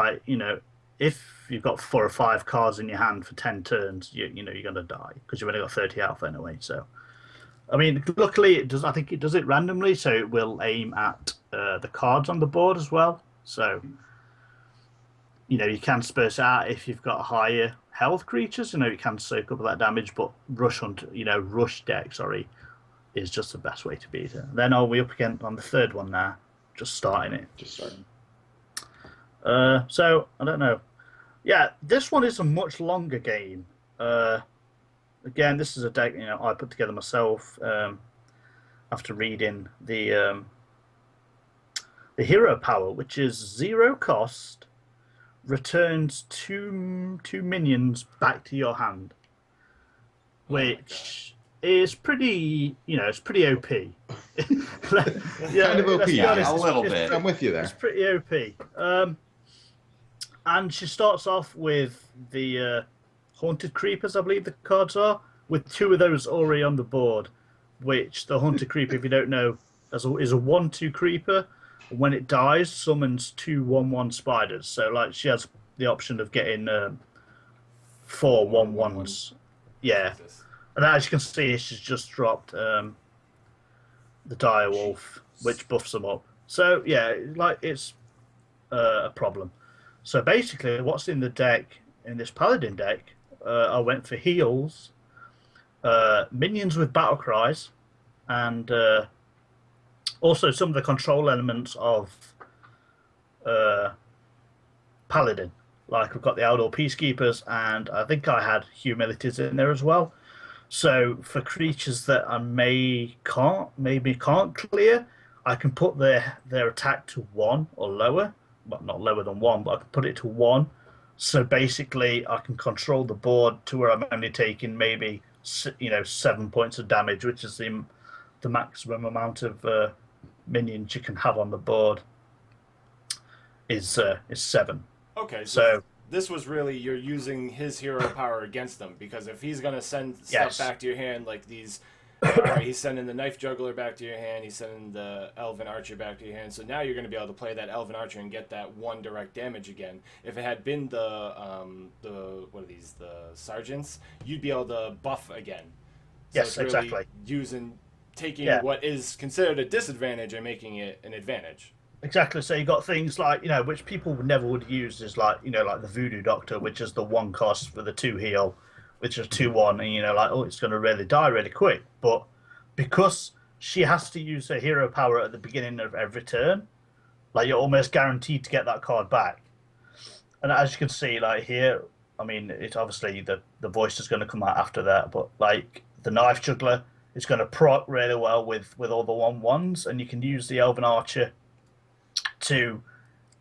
if you've got 4 or 5 cards in your hand for 10 turns, you're gonna die because you've only got 30 health anyway. So, I mean, luckily it does. I think it does it randomly, so it will aim at the cards on the board as well. So, you can spurse out if you've got higher health creatures. You can soak up that damage, but rush deck, is just the best way to beat it. Then are we up again on the third one now? Just starting. So I don't know. Yeah, this one is a much longer game. Again, this is a deck I put together myself after reading the hero power, which is 0 cost, returns two minions back to your hand, which is pretty, it's pretty OP. Kind of OP, a little bit. I'm with you there. It's pretty OP. And she starts off with the Haunted Creepers, I believe the cards are, with 2 of those already on the board, which the Haunted Creeper, if you don't know, is a 1/2 creeper. When it dies, summons 2 1/1 spiders. So, like, she has the option of getting 4 1/1s. Yeah. And as you can see, she's just dropped the Direwolf, which buffs them up. So, yeah, it's a problem. So, basically, what's in the deck, in this Paladin deck, I went for heals, minions with battle cries, and also some of the control elements of Paladin. Like, we've got the Outdoor Peacekeepers, and I think I had Humilities in there as well. So for creatures that I maybe can't clear, I can put their attack to 1 or lower. Well, not lower than 1, but I can put it to 1. So basically, I can control the board to where I'm only taking maybe 7 points of damage, which is the maximum amount of minions you can have on the board. Is 7. Okay, so this was really, you're using his hero power against them, because if he's going to send stuff back to your hand, like these all right, he's sending the Knife Juggler back to your hand, he's sending the Elven Archer back to your hand, so now you're going to be able to play that Elven Archer and get that 1 direct damage again. If it had been the what are these, the Sergeants, you'd be able to buff again. So Yes, it's really exactly. Taking what is considered a disadvantage and making it an advantage. Exactly. So you got things like, which people never would use, is like, like the Voodoo Doctor, which is the 1 cost for the 2 heal, which is 2/1, and it's going to really die really quick. But because she has to use her hero power at the beginning of every turn, like, you're almost guaranteed to get that card back. And as you can see, like here, I mean, it's obviously the voice is going to come out after that, but like the Knife Juggler is going to proc really well with all the 1/1s, and you can use the Elven Archer to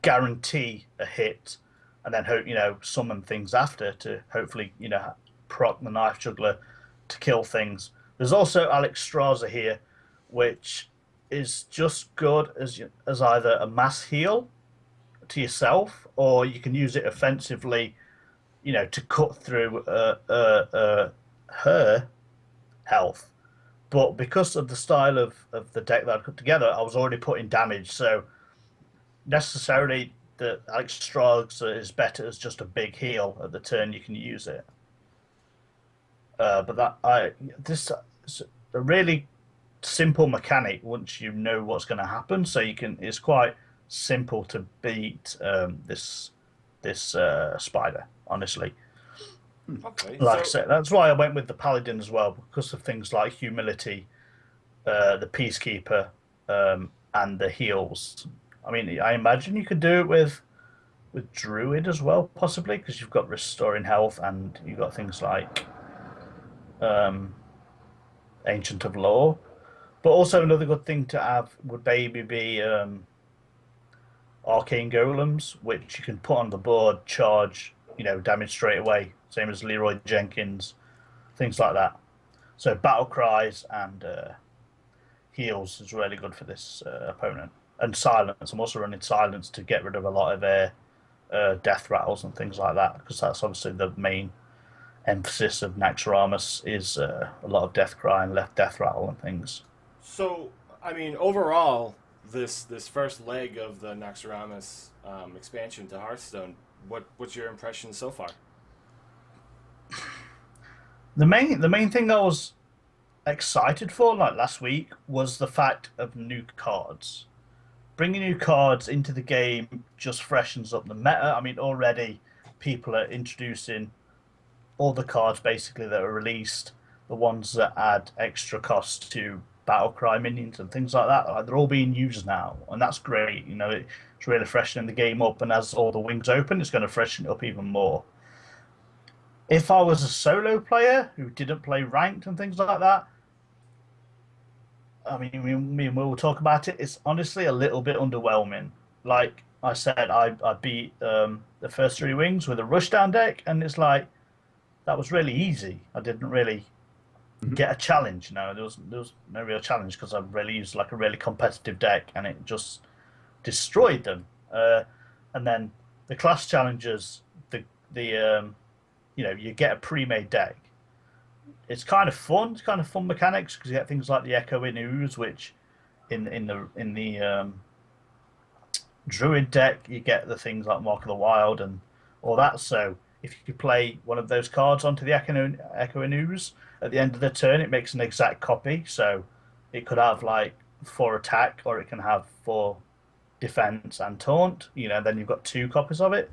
guarantee a hit, and then hope summon things after to hopefully proc the Knife Juggler to kill things. There's also Alex Straza here, which is just good as either a mass heal to yourself, or you can use it offensively, to cut through her health. But because of the style of the deck that I put together, I was already putting damage, so necessarily the Alex Straza is better as just a big heal at the turn you can use it. But this is a really simple mechanic once you know what's going to happen. So it's quite simple to beat this spider, honestly. Okay. Like I said, that's why I went with the Paladin as well, because of things like humility, the Peacekeeper, and the heals. I mean, I imagine you could do it with Druid as well, possibly, because you've got restoring health and you've got things like Ancient of Law. But also another good thing to have would maybe be Arcane Golems, which you can put on the board, charge, damage straight away, same as Leroy Jenkins, things like that. So Battle Cries and heals is really good for this opponent. And Silence. I'm also running Silence to get rid of a lot of their death rattles and things like that, because that's obviously the main emphasis of Naxxarams is a lot of death cry and left death rattle and things. So, I mean, overall, this first leg of the Naxxarams expansion to Hearthstone, what's your impression so far? The main thing I was excited for, like last week, was the fact of new cards. Bringing new cards into the game just freshens up the meta. I mean, already people are introducing all the cards basically that are released, the ones that add extra cost to Battlecry minions and things like that. Like, they're all being used now, and that's great. It's really freshening the game up, and as all the wings open, it's going to freshen it up even more. If I was a solo player who didn't play ranked and things like that, I mean, me and Will will talk about it. It's honestly a little bit underwhelming. Like I said, I beat the first 3 wings with a rushdown deck, and it's like, that was really easy. I didn't really get a challenge. There was no real challenge, because I really used like a really competitive deck, and it just destroyed them. And then the class challenges, you get a pre-made deck. It's kind of fun. It's kind of fun mechanics, because you get things like the Echoing Ooze, which in the Druid deck you get the things like Mark of the Wild and all that. So if you play one of those cards onto the Echoing Ooze at the end of the turn, it makes an exact copy. So it could have like 4 attack, or it can have 4 defense and taunt. Then you've got 2 copies of it.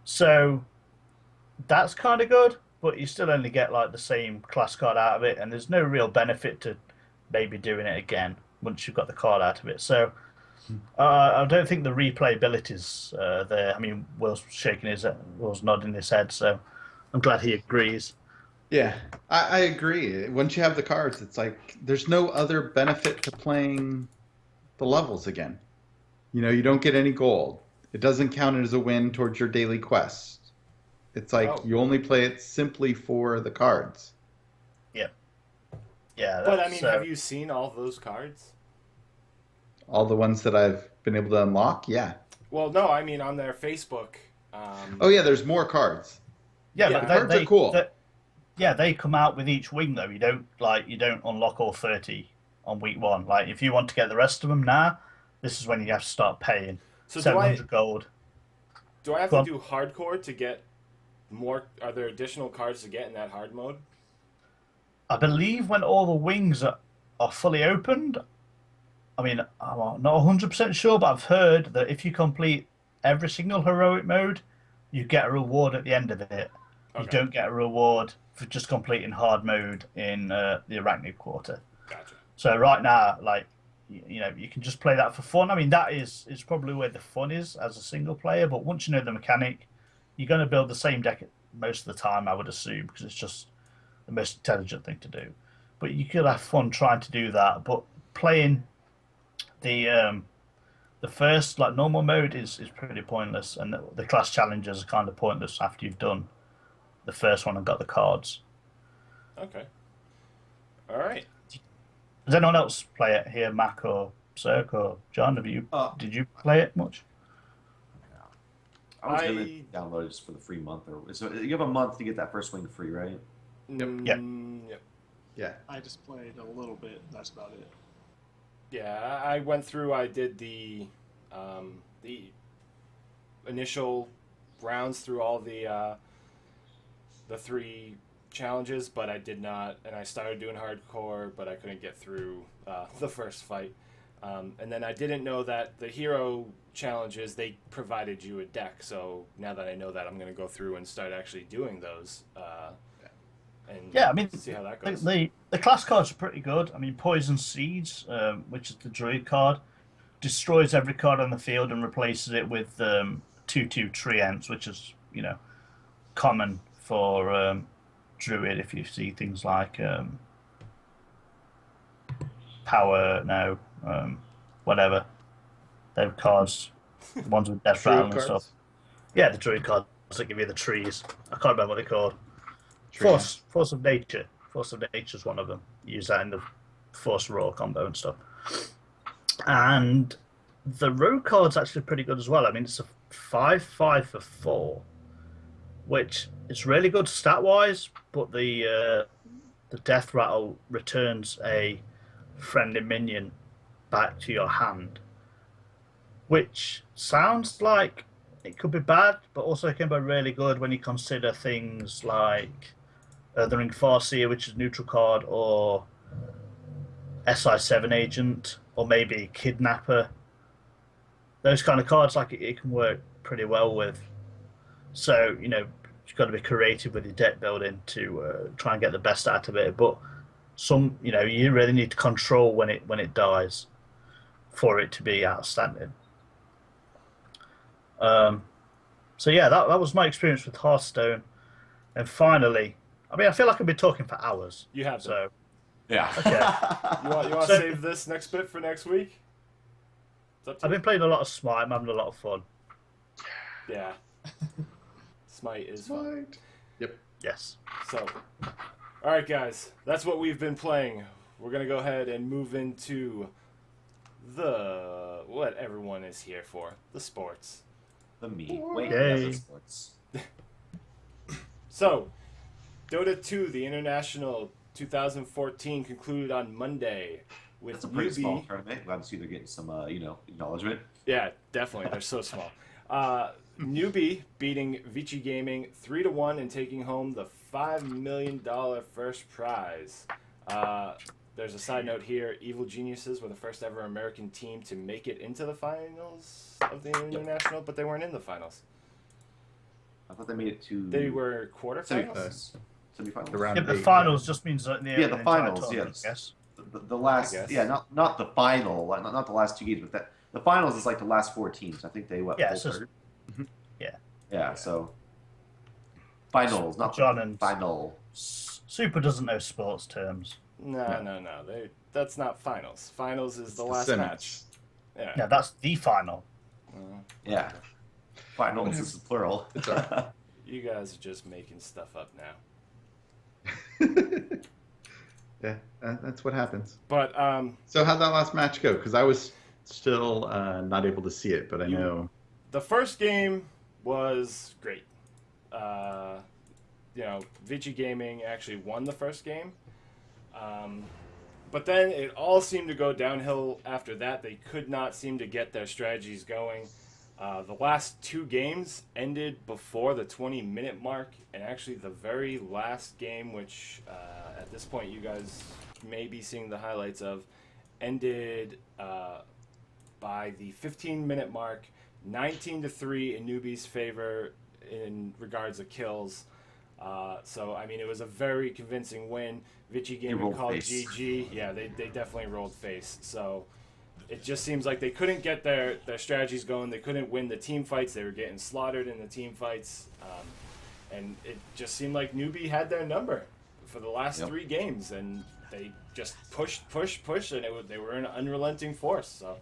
So that's kind of good, but you still only get like the same class card out of it, and there's no real benefit to maybe doing it again once you've got the card out of it. So I don't think the replayability's there. I mean, Will's nodding his head, so I'm glad he agrees. Yeah, I agree. Once you have the cards, it's like there's no other benefit to playing the levels again. You don't get any gold. It doesn't count as a win towards your daily quest. It's like you only play it simply for the cards. Yeah. Yeah. But I mean, have you seen all those cards? All the ones that I've been able to unlock? Yeah. Well, no, I mean on their Facebook. Oh yeah, there's more cards. Yeah, the but cards are cool. Yeah, they come out with each wing though. You don't unlock all 30 on week 1. Like if you want to get the rest of them now, this is when you have to start paying. So 700 gold. Do I have to do hardcore to get more? Are there additional cards to get in that hard mode? I believe when all the wings are fully opened, I mean, I'm not 100% sure, but I've heard that if you complete every single heroic mode, you get a reward at the end of it. Okay. You don't get a reward for just completing hard mode in the Arachnid Quarter. Gotcha. So right now, like, you can just play that for fun. I mean, that is probably where the fun is as a single player, but once you know the mechanic, you're going to build the same deck most of the time, I would assume, because it's just the most intelligent thing to do. But you could have fun trying to do that, but playing the first like normal mode is pretty pointless, and the class challenges are kind of pointless after you've done the first one and got the cards. Okay. All right. Does anyone else play it here, Mac or Cirque or John? Did you play it much? I was going to download it just for the free month. So you have a month to get that first wing free, right? Yep. Yeah. I just played a little bit. That's about it. Yeah, I went through. I did the initial rounds through all the 3 challenges, but I did not. And I started doing hardcore, but I couldn't get through the first fight. And then I didn't know that the hero challenges, they provided you a deck. So now that I know that, I'm going to go through and start actually doing those. And I mean, see how that goes. The class cards are pretty good. I mean, Poison Seeds, which is the druid card, destroys every card on the field and replaces it with 2/2 Treants, which is common for druid. If you see things like power, whatever, they're cards, the ones with death rattle and stuff. Yeah, the druid cards that give you the trees. I can't remember what they're called. Force of Nature. Force of Nature is one of them. Use that in the Force Raw combo and stuff. And the rogue card's actually pretty good as well. I mean, it's a 5/5 for 4, which is really good stat-wise, but the Death Rattle returns a friendly minion back to your hand, which sounds like it could be bad, but also can be really good when you consider things like the Ring Farseer, which is neutral card, or SI7 Agent, or maybe Kidnapper. Those kind of cards, like it can work pretty well with. So, you've got to be creative with your deck building to try and get the best out of it. But you really need to control when it dies for it to be outstanding. So yeah, that was my experience with Hearthstone. And finally, I mean, I feel like I've been talking for hours. You have so. Yeah. Okay. You want to save this next bit for next week? I've been playing a lot of Smite. I'm having a lot of fun. Yeah. Smite is fun. Yep. Yes. So, all right, guys, that's what we've been playing. We're gonna go ahead and move into what everyone is here for, the sports. The meat. Wait, Yay. sports. So, Dota 2, the International 2014 concluded on Monday with That's a pretty small tournament. Glad to see they're getting some, acknowledgement. Yeah, definitely. They're so small. Newbie beating Vici Gaming 3-1 and taking home the $5 million first prize. There's a side note here. Evil Geniuses were the first ever American team to make it into the finals of the International, but they weren't in the finals. I thought they made it to... They were quarterfinals? Semifinals. Yeah, the finals just means that the finals, yes. Yes. The last, not the final, not the last 2 games, but the finals is like the last 4 teams. I think they third. Yeah. So finals, not John and final. Super doesn't know sports terms. No. That's not finals. Finals is the last match. Yeah. Yeah, that's the final. Yeah. Finals is the plural. You guys are just making stuff up now. Yeah, that's what happens. But so how'd that last match go? Because I was still not able to see it, but I know the first game was great. Vici Gaming actually won the first game. But then it all seemed to go downhill after that. They could not seem to get their strategies going. The last 2 games ended before the 20-minute mark, and actually the very last game, which at this point you guys may be seeing the highlights of, ended by the 15-minute mark, 19-3 in Newbie's favor in regards to kills. So, I mean, it was a very convincing win. Vici Gaming called GG. Yeah, they definitely rolled face. So it just seems like they couldn't get their strategies going. They couldn't win the team fights. They were getting slaughtered in the team fights. And it just seemed like Newbie had their number for the last 3 games. And they just pushed, and they were an unrelenting force. So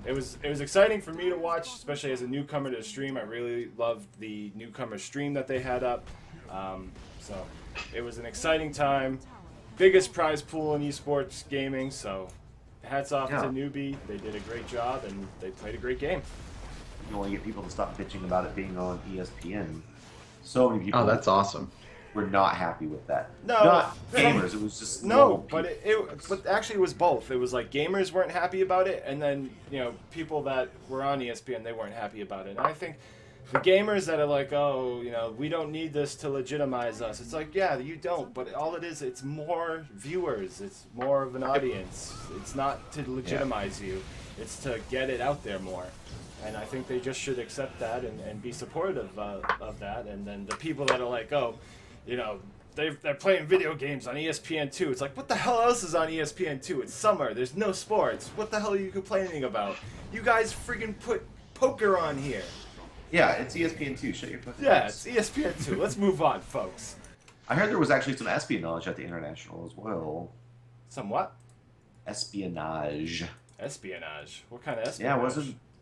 it was exciting for me to watch, especially as a newcomer to the stream. I really loved the newcomer stream that they had up. So it was an exciting time. Biggest prize pool in esports gaming, so hats off to Newbie. They did a great job, and they played a great game. You want to get people to stop bitching about it being on ESPN. So many people. Oh, that's awesome. We're not happy with that. No, not gamers. It was just but but actually it was both. It was like gamers weren't happy about it, and then people that were on ESPN, they weren't happy about it. And I think the gamers that are like, oh, we don't need this to legitimize us. It's like, yeah, you don't. But all it is, it's more viewers. It's more of an audience. It's not to legitimize you. It's to get it out there more. And I think they just should accept that and be supportive of that. And then the people that are like, oh, they're playing video games on ESPN2. It's like, what the hell else is on ESPN2? It's summer. There's no sports. What the hell are you complaining about? You guys freaking put poker on here. Yeah, it's ESPN2. Shut your fucking mouth. Yeah, it's ESPN2. Let's move on, folks. I heard there was actually some espionage at the International as well. Some what? Espionage. Espionage? What kind of espionage?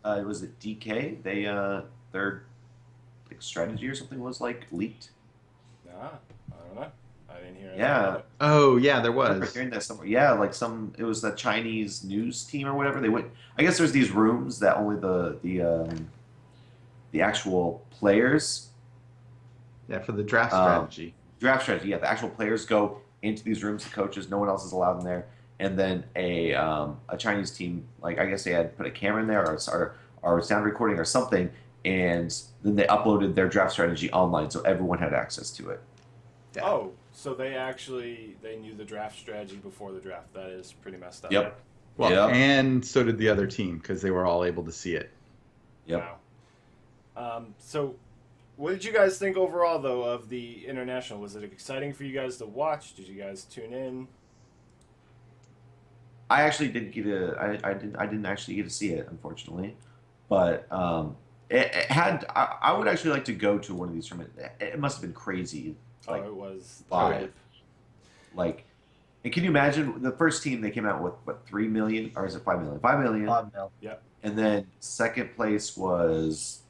Yeah, was it DK? Their strategy or something was leaked. I don't know. I didn't hear anything about it. Oh, yeah, there was. I remember hearing that somewhere. Yeah, it was the Chinese news team or whatever. They went. I guess there's these rooms that only the actual players. Yeah, for the draft strategy. Draft strategy. Yeah, the actual players go into these rooms. The coaches, no one else is allowed in there. And then a Chinese team, I guess they had put a camera in there or sound recording or something, and then they uploaded their draft strategy online, so everyone had access to it. Yeah. Oh, so they knew the draft strategy before the draft. That is pretty messed up. Yep. Well, and so did the other team because they were all able to see it. Yep. Wow. So, what did you guys think overall, though, of the International? Was it exciting for you guys to watch? Did you guys tune in? I actually didn't get I didn't actually get to see it, unfortunately, but it had. I would actually like to go to one of these tournaments. It must have been crazy. It was live. And can you imagine the first team? They came out with what, 3 million, or is it 5 million? 5 million. 5 million. Yeah. And then second place was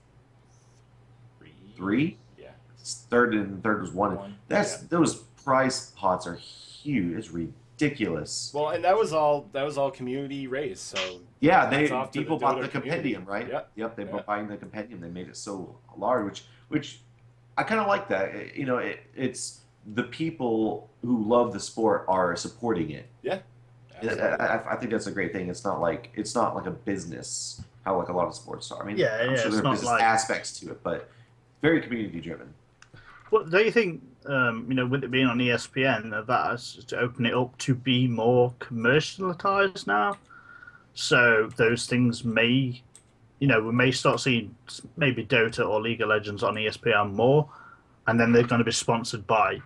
3. Yeah. Third was 1. Those prize pots are huge. It's ridiculous. Well, and that was all community raised. So yeah, people bought the compendium, right? Yep. They were buying the compendium. They made it so large, which I kind of like that. It's the people who love the sport are supporting it. Yeah. I think that's a great thing. It's not like a business, how a lot of sports are. I mean, I'm sure there are business aspects to it, but very community driven. Well, don't you think, with it being on ESPN, that's to open it up to be more commercialized now? So those things may, we may start seeing maybe Dota or League of Legends on ESPN more, and then they're going to be sponsored by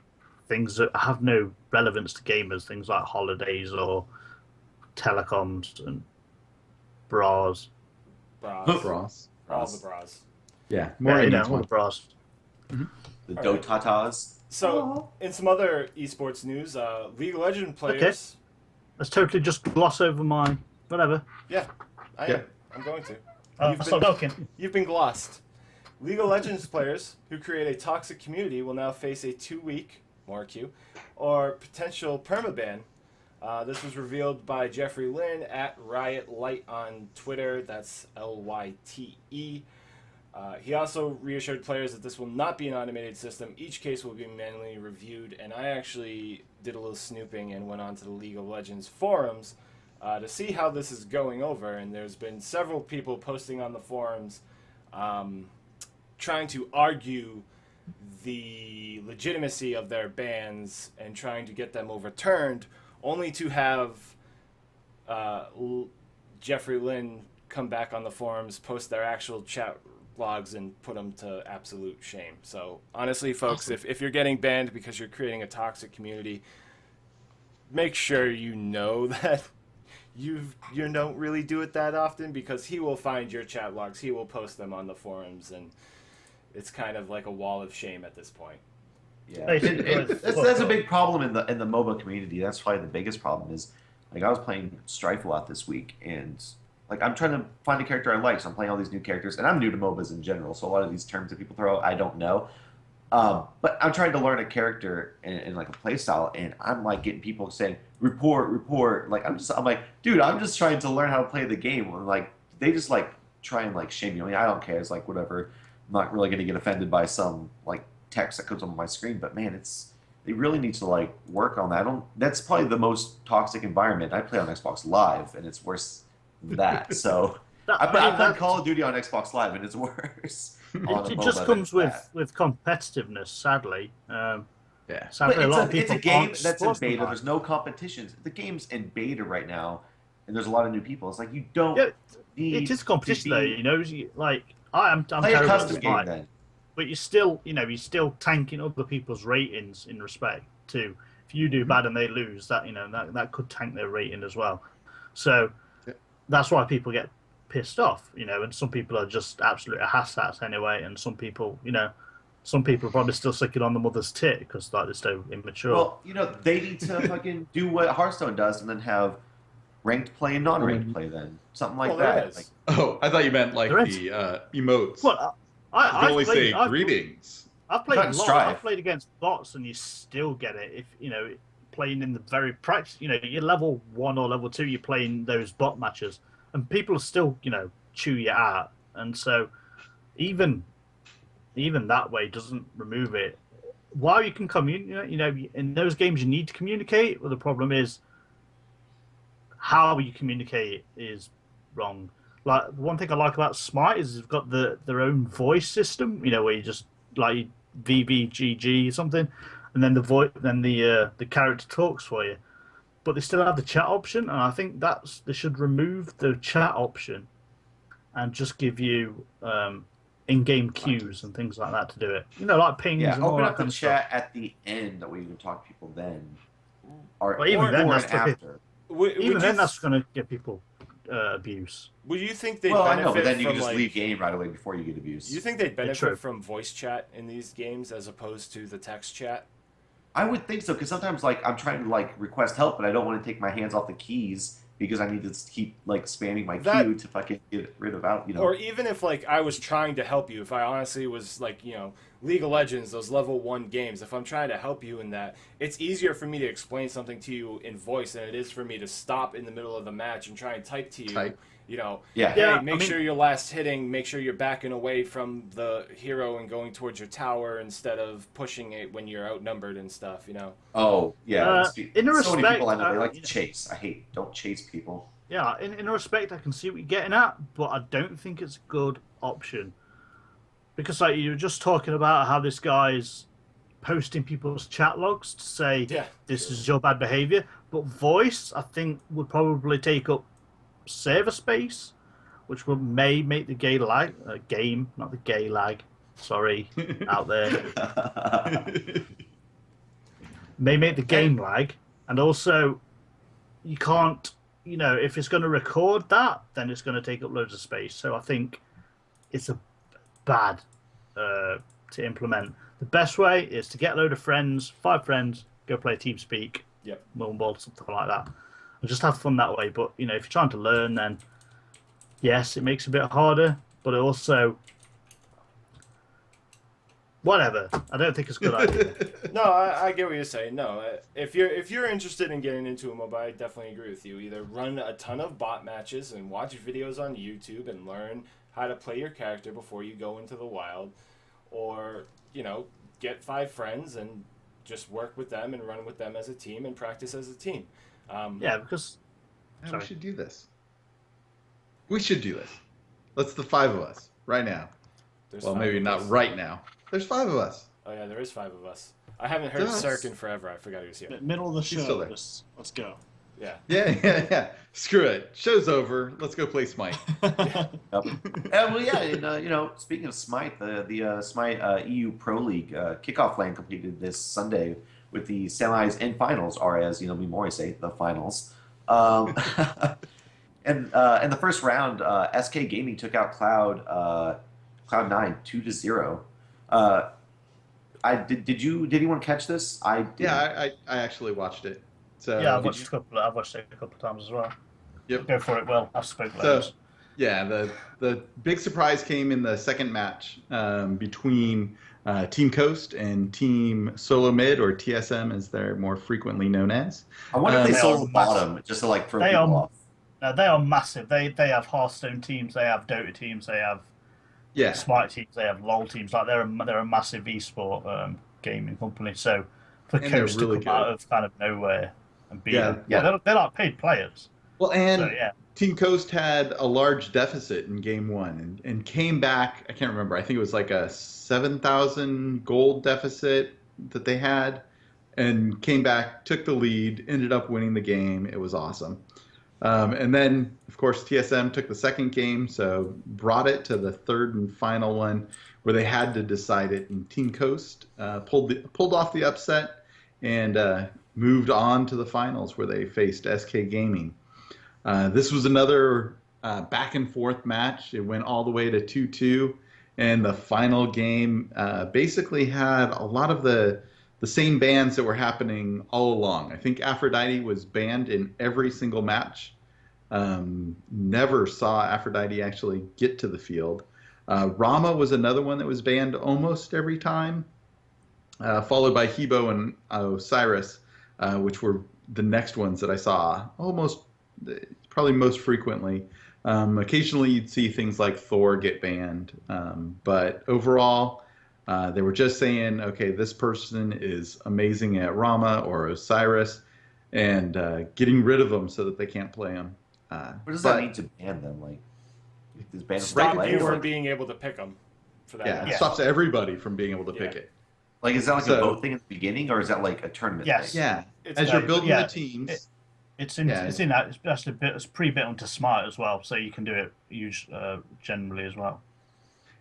things that have no relevance to gamers, things like holidays or telecoms and bras. All the bras. Yeah, more all the bras. Mm-hmm. The Dotatas. So, in some other esports news, League of Legends players... Okay. Let's totally just gloss over my whatever. Yeah, I am. I'm going to. Stop talking. You've been glossed. League of Legends players who create a toxic community will now face a 2-week, Moricu, or potential permaban. This was revealed by Jeffrey Lynn at Riot Light on Twitter. That's LYTE. He also reassured players that this will not be an automated system. Each case will be manually reviewed, and I actually did a little snooping and went onto the League of Legends forums to see how this is going over, and there's been several people posting on the forums trying to argue the legitimacy of their bans and trying to get them overturned, only to have Jeffrey Lynn come back on the forums, post their actual chat logs, and put them to absolute shame. So honestly, folks, if you're getting banned because you're creating a toxic community, make sure you know that you don't really do it that often, because he will find your chat logs, he will post them on the forums, and it's kind of like a wall of shame at this point. Yeah, that's a big problem in the MOBA community. That's probably the biggest problem. Is like I was playing Strife a lot this week, and like I'm trying to find a character I like, so I'm playing all these new characters, and I'm new to MOBAs in general, so a lot of these terms that people throw out, I don't know. But I'm trying to learn a character in like a play style, and I'm like getting people saying report. Like I'm like, dude, I'm just trying to learn how to play the game. And like they just like try and like shame me. I mean, I don't care. It's like whatever. I'm not really going to get offended by some like text that comes on my screen. But man, they really need to like work on that. That's probably the most toxic environment. I play on Xbox Live, and it's worse than that. So I play Call of Duty on Xbox Live, and it's worse. It just comes with competitiveness, sadly. Yeah, sadly, it's a game that's in beta. There's no competitions. The game's in beta right now, and there's a lot of new people. It's like you don't. Yeah, it is competition though. You know, like I'm play a custom game then. But you're still tanking other people's ratings in respect to if you do bad and they lose, that could tank their rating as well. So that's why people get pissed off, and some people are just absolute asshats anyway, and some people are probably still sticking on the mother's tit because like they're so immature. Well, they need to fucking do what Hearthstone does and then have ranked play and non-ranked play then. Something like that. Like, I thought you meant like the emotes. Well, I can only say greetings. I've played a lot. I've played against bots, and you still get it if playing in the very practice. You're level 1 or level 2. You're playing those bot matches, and people still chew you out. And so even that way doesn't remove it. While you can communicate, in those games you need to communicate. Well, the problem is how you communicate is wrong. Like one thing I like about Smite is they've got their own voice system. where you just like VVGG or something, and then the character talks for you. But they still have the chat option, and I think they should remove the chat option and just give you in-game cues and things like that to do it. Like pings. Yeah, and open all up that the chat at the end that way you can talk to people then. Or even then, that's after. That's going to get people abuse. Would you think they? Well, benefit I know, but then you from, can just leave game right away before you get abused. You think they'd benefit from voice chat in these games as opposed to the text chat? I would think so, because sometimes like I'm trying to request help, but I don't want to take my hands off the keys because I need to keep spamming my Q to fucking get rid of out. Or even if I was trying to help you, if I honestly was League of Legends, those level 1 games, if I'm trying to help you in that, it's easier for me to explain something to you in voice than it is for me to stop in the middle of the match and try and type to you. Hey, make sure you're last hitting, make sure you're backing away from the hero and going towards your tower instead of pushing it when you're outnumbered and stuff, Oh, yeah. In a so respect, many people I know, they like to chase. Don't chase people. Yeah, in a respect, I can see what you're getting at, but I don't think it's a good option. Because you were just talking about how this guy's posting people's chat logs to say, this is your bad behavior. But voice, I think, would probably take up server space, which may make the game, not the gay lag, sorry, out there. May make the game lag. And also, you can't, if it's going to record that, then it's going to take up loads of space. So I think it's a bad to implement. The best way is to get a load of friends, 5 friends, go play TeamSpeak, Moonball, something like that, and just have fun that way. But if you're trying to learn, then yes, it makes it a bit harder, but it also whatever. I don't think it's a good idea. No, I get what you're saying. No, if you're interested in getting into a MOBA, I definitely agree with you. Either run a ton of bot matches and watch videos on YouTube and learn how to play your character before you go into the wild, or, get 5 friends and just work with them and run with them as a team and practice as a team. Because... We should do this. We should do this. Let's the 5 of us, right now. Maybe not right now. There's 5 of us. Oh, yeah, there is 5 of us. I haven't heard Cirque in forever. I forgot he was here. Middle of the show. Let's go. Yeah. Yeah. Screw it. Show's over. Let's go play Smite. Speaking of Smite, the Smite EU Pro League kickoff LAN completed this Sunday with the semis and finals, or as Mori say, the finals. And in the first round, SK Gaming took out Cloud9 2-0. Did anyone catch this? I did. Yeah, I actually watched it. So I've watched it a couple of times as well. Yep. Go for it. Well, I spoke so, yeah, the big surprise came in the second match between Team Coast and Team Solo Mid, or TSM as they're more frequently known as. I wonder if they sold the bottom just to throw people off. No, they are massive. They have Hearthstone teams, they have Dota teams, they have Smite teams, they have LoL teams. They're a massive esport gaming company. So for Coast to come out of kind of nowhere and be they're like paid players. Well, and Team Coast had a large deficit in game 1 and came back. I can't remember. I think it was like a 7,000 gold deficit that they had, and came back, took the lead, ended up winning the game. It was awesome. And then, of course, TSM took the second game, so brought it to the third and final one where they had to decide it. And Team Coast pulled off the upset and moved on to the finals where they faced SK Gaming. This was another back and forth match. It went all the way to 2-2, and the final game basically had a lot of the same bans that were happening all along. I think Aphrodite was banned in every single match. Never saw Aphrodite actually get to the field. Rama was another one that was banned almost every time, followed by Hebo and Osiris, which were the next ones that I saw probably most frequently. Occasionally you'd see things like Thor get banned, but overall they were just saying, okay, this person is amazing at Rama or Osiris, and getting rid of them so that they can't play them. What does that mean to ban them? Stop you from being able to pick them. For that. Yeah, it stops everybody from being able to pick it. Is that a vote thing at the beginning, or is that like a tournament thing? Yeah. As you're building the teams. It's pre-built into Smite as well, so you can do it generally as well.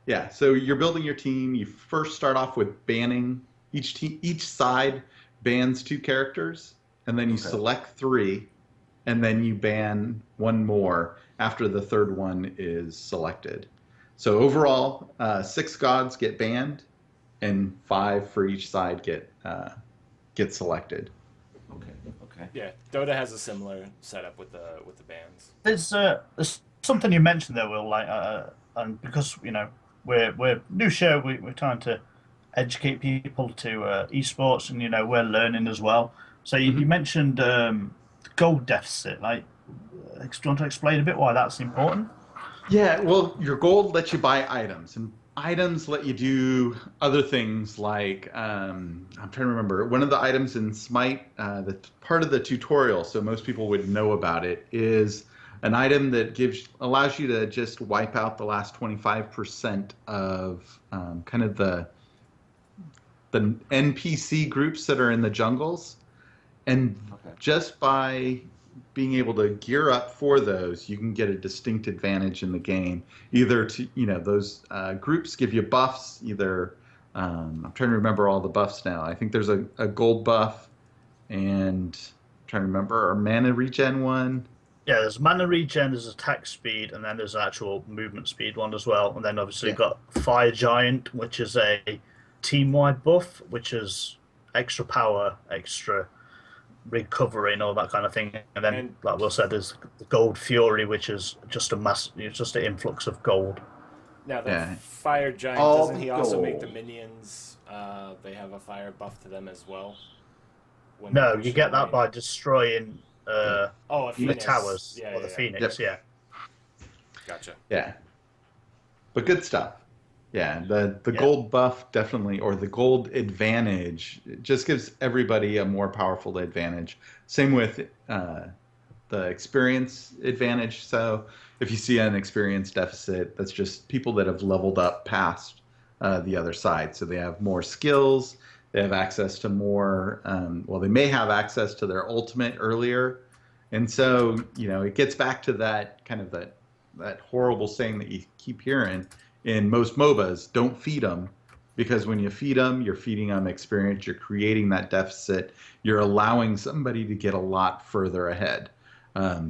Yeah, so you're building your team. You first start off with banning. Each side bans 2 characters, and then you select 3, and then you ban 1 more after the third one is selected. So overall, 6 gods get banned, and 5 for each side get selected. Okay. Yeah, Dota has a similar setup with the bans. There's something you mentioned there, Will, and because we're new show, we're trying to educate people to esports, and we're learning as well. So you mentioned gold deficit. Do you want to explain a bit why that's important? Yeah, well, your gold lets you buy items, and items let you do other things like, I'm trying to remember, one of the items in Smite, the part of the tutorial, so most people would know about it, is an item that allows you to just wipe out the last 25% of kind of the NPC groups that are in the jungles. And just by being able to gear up for those, you can get a distinct advantage in the game. Either those groups give you buffs. Either I'm trying to remember all the buffs now. I think there's a gold buff, and I'm trying to remember a mana regen one. Yeah, there's mana regen, there's attack speed, and then there's actual movement speed one as well. And then obviously you've got Fire Giant, which is a team-wide buff, which is extra power, extra recovery, and all that kind of thing. And then, like Will said, there's the Gold Fury, which is just just an influx of gold. Now, the Fire Giant, doesn't he also make the minions? They have a fire buff to them as well? No, you get that by destroying the towers or the Phoenix. Yep. Gotcha. Yeah. but good stuff. Yeah, the gold buff definitely, or the gold advantage, it just gives everybody a more powerful advantage. Same with the experience advantage. So if you see an experience deficit, that's just people that have leveled up past the other side. So they have more skills, they have access to more, well, they may have access to their ultimate earlier. And so, it gets back to that kind of that horrible saying that you keep hearing in most MOBAs, don't feed them, because when you feed them, you're feeding them experience, you're creating that deficit, you're allowing somebody to get a lot further ahead.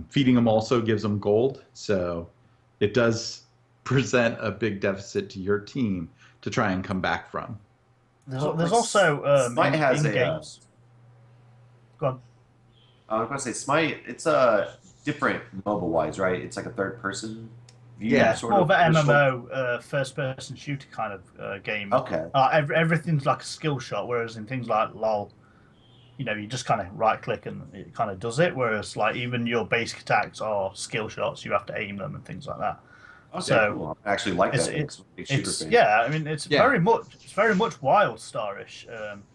Feeding them also gives them gold, so it does present a big deficit to your team to try and come back from. There's also Smite has games. Go on. I was going to say Smite. It's different MOBA-wise, right? It's like a third-person view. Yeah, it's more of an MMO, first-person shooter kind of game. Okay. Everything's like a skill shot, whereas in things like LoL, you just kind of right-click and it kind of does it. Whereas like even your basic attacks are skill shots, you have to aim them and things like that. Okay, so cool. I actually like that. It's very much Wild Star-ish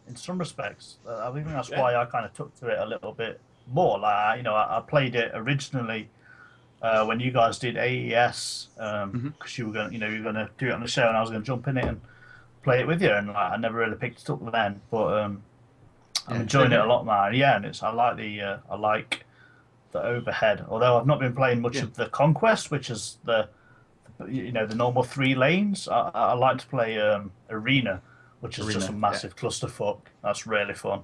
in some respects. I think that's why I kind of took to it a little bit more. Like I played it originally when you guys did AES because you were going to do it on the show and I was going to jump in it and play it with you, and I never really picked it up then, but I'm enjoying it a lot now. Yeah, and I like the overhead. Although I've not been playing much of the Conquest, which is the normal 3 lanes. I like to play Arena, which is just a massive clusterfuck. That's really fun.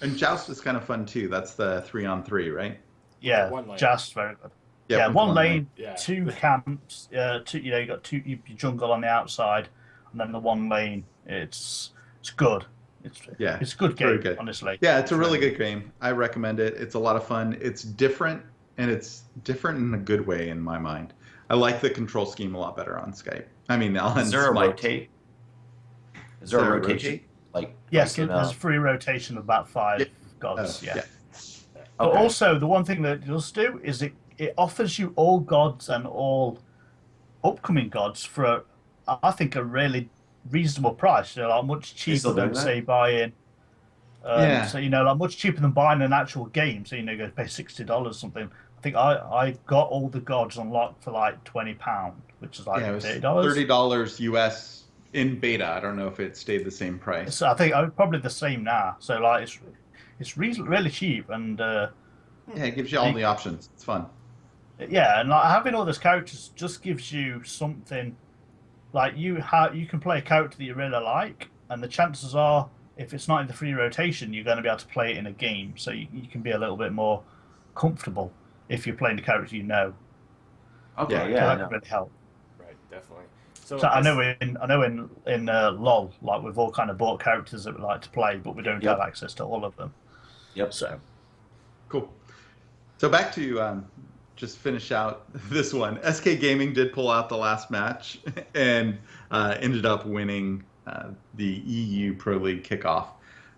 And Joust is kind of fun too. That's the 3-on-3, right? Yeah, Joust very good. Yeah, one lane, Yeah. 2 camps. You got you jungle on the outside, and then the one lane. It's good. It's a good game, very good. Honestly. Yeah, it's a really good game. I recommend it. It's a lot of fun. It's different, and it's different in a good way in my mind. I like the control scheme a lot better on Skype. I mean, on Is there a Smite. rotate? Is there a rotation? Yes, there's a free rotation of about 5 gods. But also, the one thing that it does do is it offers you all gods and all upcoming gods for, I think, a really reasonable price. Like much cheaper than, say, buying. So, like much cheaper than buying an actual game. So, you go pay $60 or something. I think I got all the gods unlocked for like £20, which is like $30. $30 US in beta. I don't know if it stayed the same price. So I think probably the same now. So like it's really cheap, and it gives you all the options. It's fun. Yeah, and like having all those characters just gives you something. Like you can play a character that you really like, and the chances are, if it's not in the free rotation, you're going to be able to play it in a game. So you can be a little bit more comfortable if you're playing the character you know. Okay, so that can really help. Right, definitely. So I know in LoL, like we've all kind of bought characters that we like to play, but we don't have access to all of them. Yep. So cool. So back to just finish out this one. SK Gaming did pull out the last match and ended up winning the EU Pro League kickoff.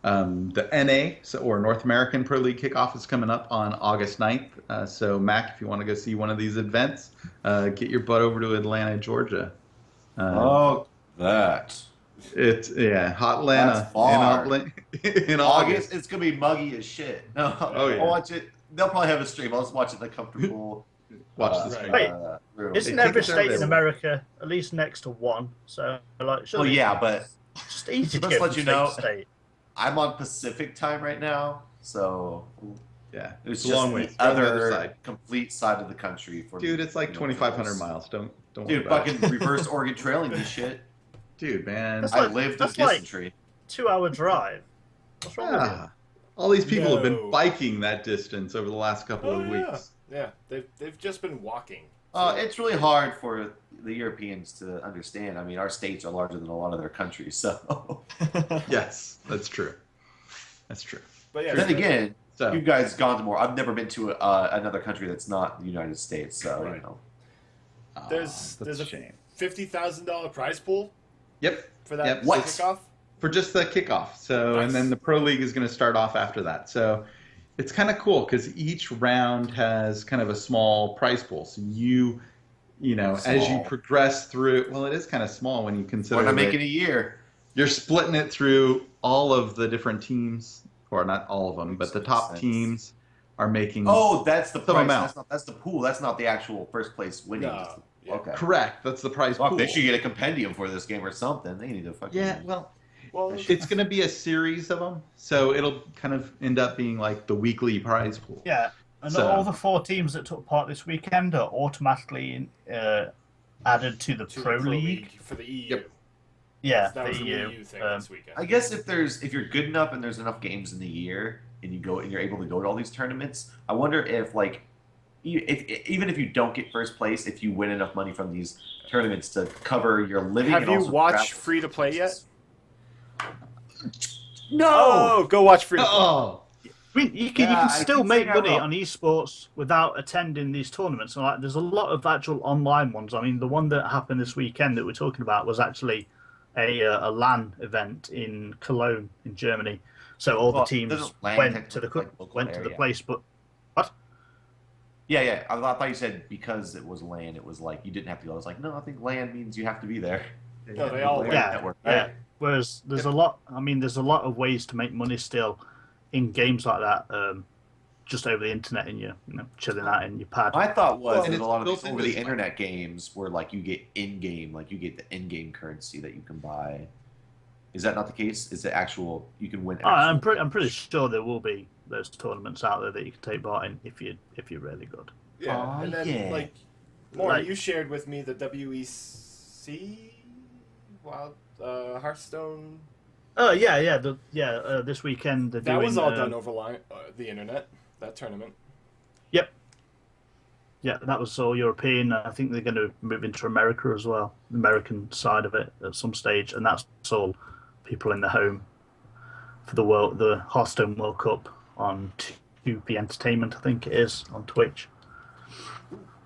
The NA, or North American Pro League kickoff, is coming up on August 9th. So, Mac, if you want to go see one of these events, get your butt over to Atlanta, Georgia. It's hot Atlanta. That's far. In August. It's gonna be muggy as shit. No, I'll watch it. They'll probably have a stream. I'll just watch it in the comfortable. Watch the stream. Wait, isn't every state in America at least next to one? So like, well, yeah, but just easy to just get let you know. State. I'm on Pacific time right now, so it's just a long way. the other complete side of the country. Dude, it's like 2,500 miles. Don't. Dude, fucking reverse Oregon trailing this shit. Dude, man, I lived this dysentery. 2-hour drive. What's wrong with you? All these people have been biking that distance over the last couple of weeks. Yeah, they've just been walking. It's really hard for the Europeans to understand. I mean, our states are larger than a lot of their countries, so. Yes, that's true. That's true. But yeah, then again, you guys gone to more. I've never been to another country that's not the United States, so you know. There's a $50,000 prize pool. Yep. For that What? kickoff. For just the kickoff. So, Nice. And then the Pro League is going to start off after that. So, it's kind of cool because each round has kind of a small prize pool. So as you progress through, well, it is kind of small when you consider. Why not make it a year? You're splitting it through all of the different teams, or not all of them, but the top teams are making. Oh, that's the price. Amount. That's the pool. That's not the actual first place winning. No. Yeah. Okay. Correct. That's the prize pool. They should get a compendium for this game or something. They need to fucking. Yeah. Well, it's going to be a series of them, so it'll kind of end up being like the weekly prize pool. Yeah, and all the 4 teams that took part this weekend are automatically added to the Pro League for the EU. Yep. Yeah, that was the the EU. EU thing this weekend. I guess if you're good enough and there's enough games in the year and you're able to go to all these tournaments, I wonder if even if you don't get first place, if you win enough money from these tournaments to cover your living. Have you watched Free to Play yet? No. Oh, go watch Free to Play. Oh. I mean, you can still make money on esports without attending these tournaments. So, there's a lot of actual online ones. I mean, the one that happened this weekend that we're talking about was actually a LAN event in Cologne in Germany. So all the teams went to the place, but what? Yeah. I thought you said because it was LAN, it was like you didn't have to go. I was like, no, I think LAN means you have to be there. No, they all network, yeah. right? Whereas there's a lot. I mean, there's a lot of ways to make money still in games like that. Just over the internet and you're chilling out in your pad. My thought was that a lot of built these over the into- internet games were like you get in-game, like you get the in-game currency that you can buy. Is that not the case? Is it actual? You can win. I'm pretty sure there will be those tournaments out there that you can take part in if you're really good. Yeah, and then you shared with me the WEC Hearthstone. Oh yeah. This weekend they're that doing. Was all done over the internet. That tournament. Yep. Yeah, that was all European. I think they're going to move into America as well, the American side of it at some stage, and that's all people in the home for the Hearthstone World Cup on 2P Entertainment, I think it is, on Twitch.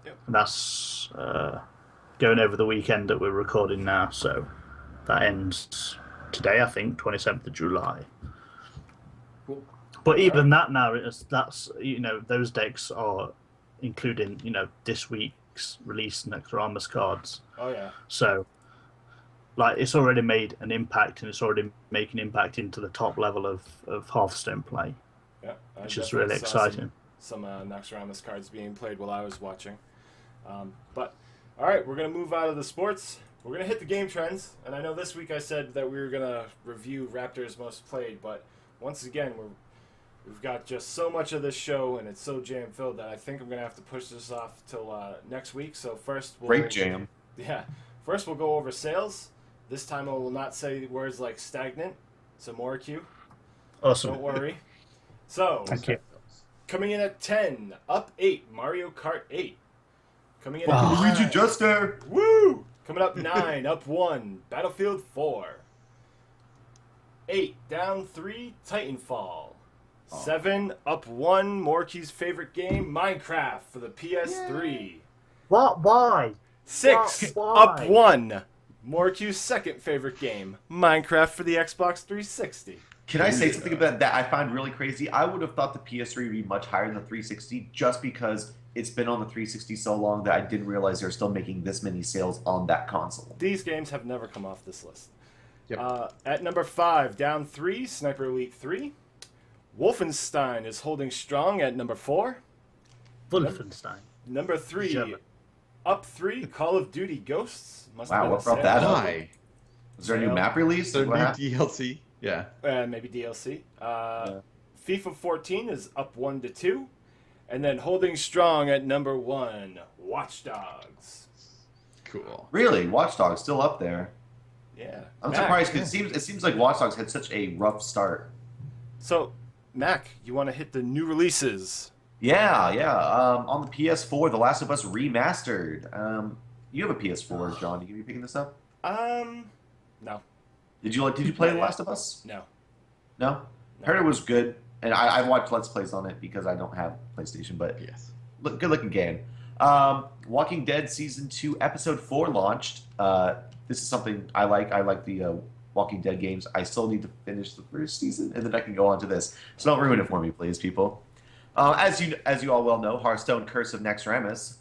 Yep. And that's going over the weekend that we're recording now, so that ends today, I think, 27th of July. Cool. But even that now, that's those decks are including this week's release Naxxarams cards. Oh yeah. So, it's already made an impact, and it's already making impact into the top level of Hearthstone play. Yeah, which is really exciting. Some Naxxarams cards being played while I was watching. But all right, we're gonna move out of the sports. We're gonna hit the game trends, and I know this week I said that we were gonna review Raptors most played, but once again we've got just so much of this show, and it's so jam filled that I think I'm gonna have to push this off till next week. So first, Great jam. Yeah, first we'll go over sales. This time I will not say words like stagnant. So Moricu. Awesome. Don't worry. So Thank you. Coming in at 10, up 8, Mario Kart 8. Coming in at Luigi 9. Juster. Woo! Coming up 9, up 1, Battlefield 4. 8, down 3, Titanfall. 7, up 1, Morky's favorite game, Minecraft for the PS3. What? Why? 6, Why? up 1, Morky's second favorite game, Minecraft for the Xbox 360. Can I say something about that I find really crazy? I would have thought the PS3 would be much higher than the 360 just because it's been on the 360 so long that I didn't realize they're still making this many sales on that console. These games have never come off this list. Yep. At number 5, down 3, Sniper Elite 3. Wolfenstein is holding strong at number 4. Wolfenstein. Number 3, German. up 3, Call of Duty Ghosts. Wow, what brought that up? Why? Is there a new map release? Is there What new happened? DLC? Yeah. Maybe DLC. FIFA 14 is up 1 to 2. And then holding strong at number 1, Watch Dogs. Cool. Really? Watch Dogs still up there. Yeah. I'm Mac, surprised because it seems like Watch Dogs had such a rough start. So, Mac, you want to hit the new releases? Yeah. On the PS4, The Last of Us Remastered. You have a PS4, John. You gonna be picking this up? No. Did you play The Last of Us? No. No? I heard it was good, and I watched Let's Plays on it because I don't have PlayStation, but Yes. good looking game. Walking Dead Season 2 Episode 4 launched. This is something I like. I like the Walking Dead games. I still need to finish the first season, and then I can go on to this. So don't ruin it for me, please, people. As you all well know, Hearthstone Curse of Naxxramas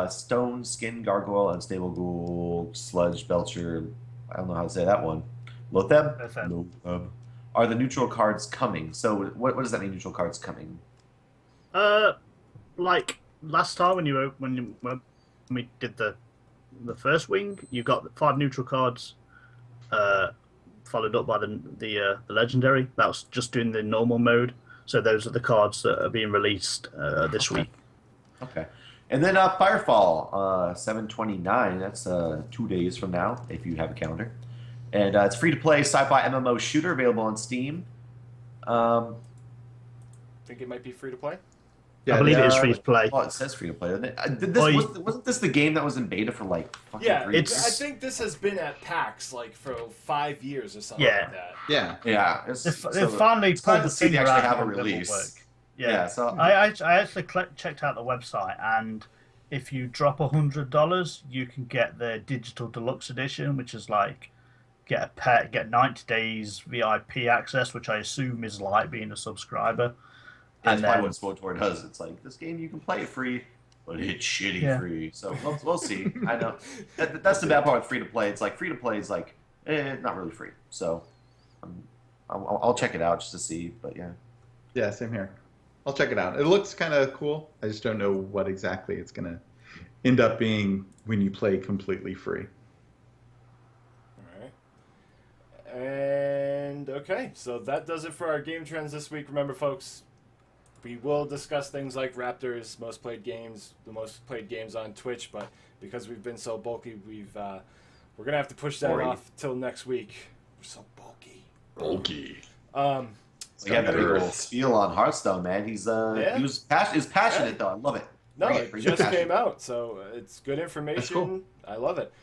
Stone, Skin, Gargoyle, Unstable Ghoul, Sludge, Belcher. I don't know how to say that one. Lotheb? Lotheb. Are the neutral cards coming? So what does that mean, neutral cards coming? Like last time when we did the first wing, you got 5 neutral cards, followed up by the legendary. That was just doing the normal mode. So those are the cards that are being released this week. Okay. And then Firefall, 7/29. That's 2 days from now, if you have a calendar. And it's free-to-play sci-fi MMO shooter available on Steam. Think it might be free to play? Yeah, I believe it is free to play. Oh, it says free to play. Wasn't this the game that was in beta for like fucking 3 years? I think this has been at PAX like for 5 years or something like that. Yeah. They finally pulled the they finger actually out have a of it release. work. Yeah. So I actually checked out the website, and if you drop $100, you can get the digital deluxe edition, which is like get a pet, get 90 days VIP access, which I assume is like being a subscriber. That's probably what SWTOR does. It's like, this game you can play it free, but it's shitty free. So we'll see. I know that's the bad part with free to play. It's like free to play is like not really free. So I'll check it out just to see. But yeah, same here. I'll check it out. It looks kind of cool. I just don't know what exactly it's gonna end up being when you play completely free. All right. And okay, so that does it for our game trends this week. Remember, folks, we will discuss things like Raptors, most played games, the most played games on Twitch, but because we've been so bulky, we're gonna have to push that off till next week. We're so bulky. We got a big old spiel on Hearthstone, man. He's passionate though. I love it. No, it just came out, so it's good information. That's cool. I love it.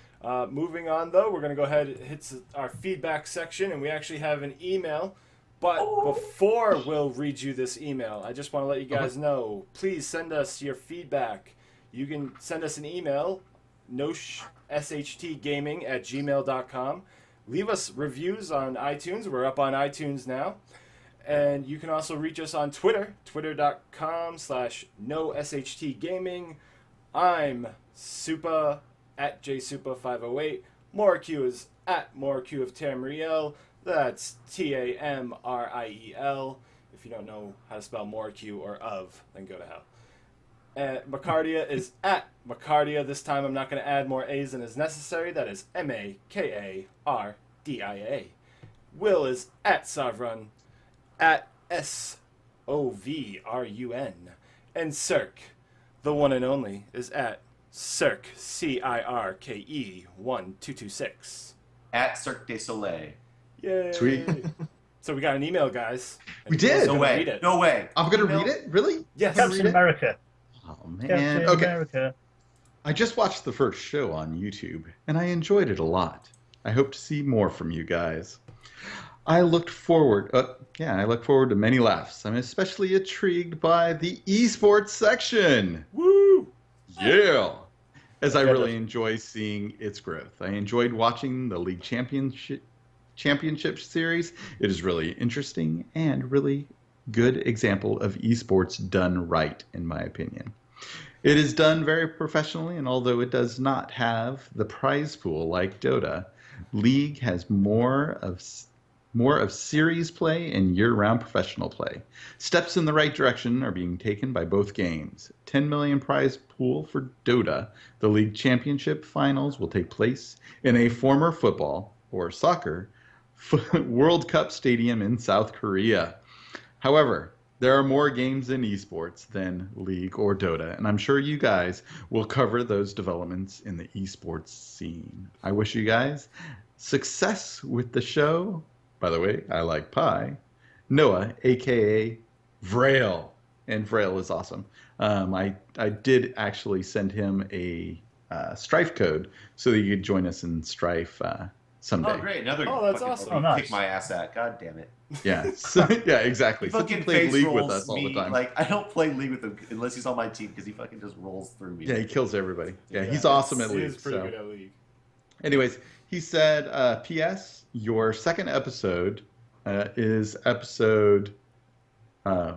Moving on, though, we're gonna go ahead and hit our feedback section, and we actually have an email. But before we'll read you this email, I just want to let you guys know, please send us your feedback. You can send us an email, noshtgaming@gmail.com. Leave us reviews on iTunes. We're up on iTunes now. And you can also reach us on Twitter, twitter.com/noshtgaming. I'm Supa, at J Supa 508. Moricu is at Moricu of Tamriel. That's Tamriel. If you don't know how to spell Moricu or of, then go to hell. Makardia is at Makardia. This time I'm not going to add more A's than is necessary. That is Makardia. Will is at Sovrun, at Sovrun. And Cirque, the one and only, is at Cirque, Cirke1226. At Cirque du Soleil. Yay. Sweet. So we got an email, guys. We did. No way. No way. I'm going to read it? Really? Yes. Captain America. Oh, man. Captain America. I just watched the first show on YouTube, and I enjoyed it a lot. I hope to see more from you guys. I look forward to many laughs. I'm especially intrigued by the esports section. Woo! Yeah! As I really enjoy seeing its growth. I enjoyed watching the League Championship series. It is really interesting and really good example of esports done right, in my opinion. It is done very professionally, and although it does not have the prize pool like Dota, League has more of series play and year-round professional play. Steps in the right direction are being taken by both games. 10 million prize pool for Dota. The League Championship finals will take place in a former football or soccer World Cup stadium in South Korea. However, there are more games in esports than League or Dota, and I'm sure you guys will cover those developments in the esports scene. I wish you guys success with the show. By the way, I like pie. Noah, a.k.a. Vrail. And Vrail is awesome. I did actually send him a Strife code so that you could join us in Strife someday. Oh, great. Another that's awesome. kick my ass at. God damn it. Yeah. Yeah, exactly. He Since he fucking played face League with rolls us all the me. time. Like, I don't play League with him unless he's on my team because he fucking just rolls through me. Yeah, he kills everybody. Yeah, he's awesome at League. He is pretty good at League. Anyways, he said, P.S., your second episode is episode 10.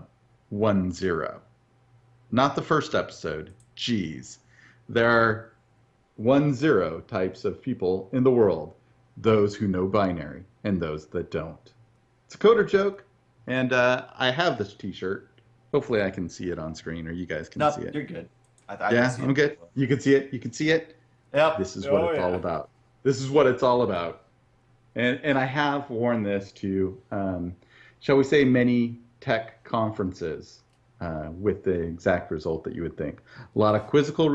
Not the first episode. Jeez. there are 10 types of people in the world, those who know binary and those that don't. It's a coder joke, and I have this t-shirt. Hopefully I can see it on screen, or you guys can see it. You're good. Yeah, I'm good. You can see it. You can see it. Yep. This is what it's all about. This is what it's all about. And I have worn this to, shall we say, many tech conferences with the exact result that you would think. A lot of quizzical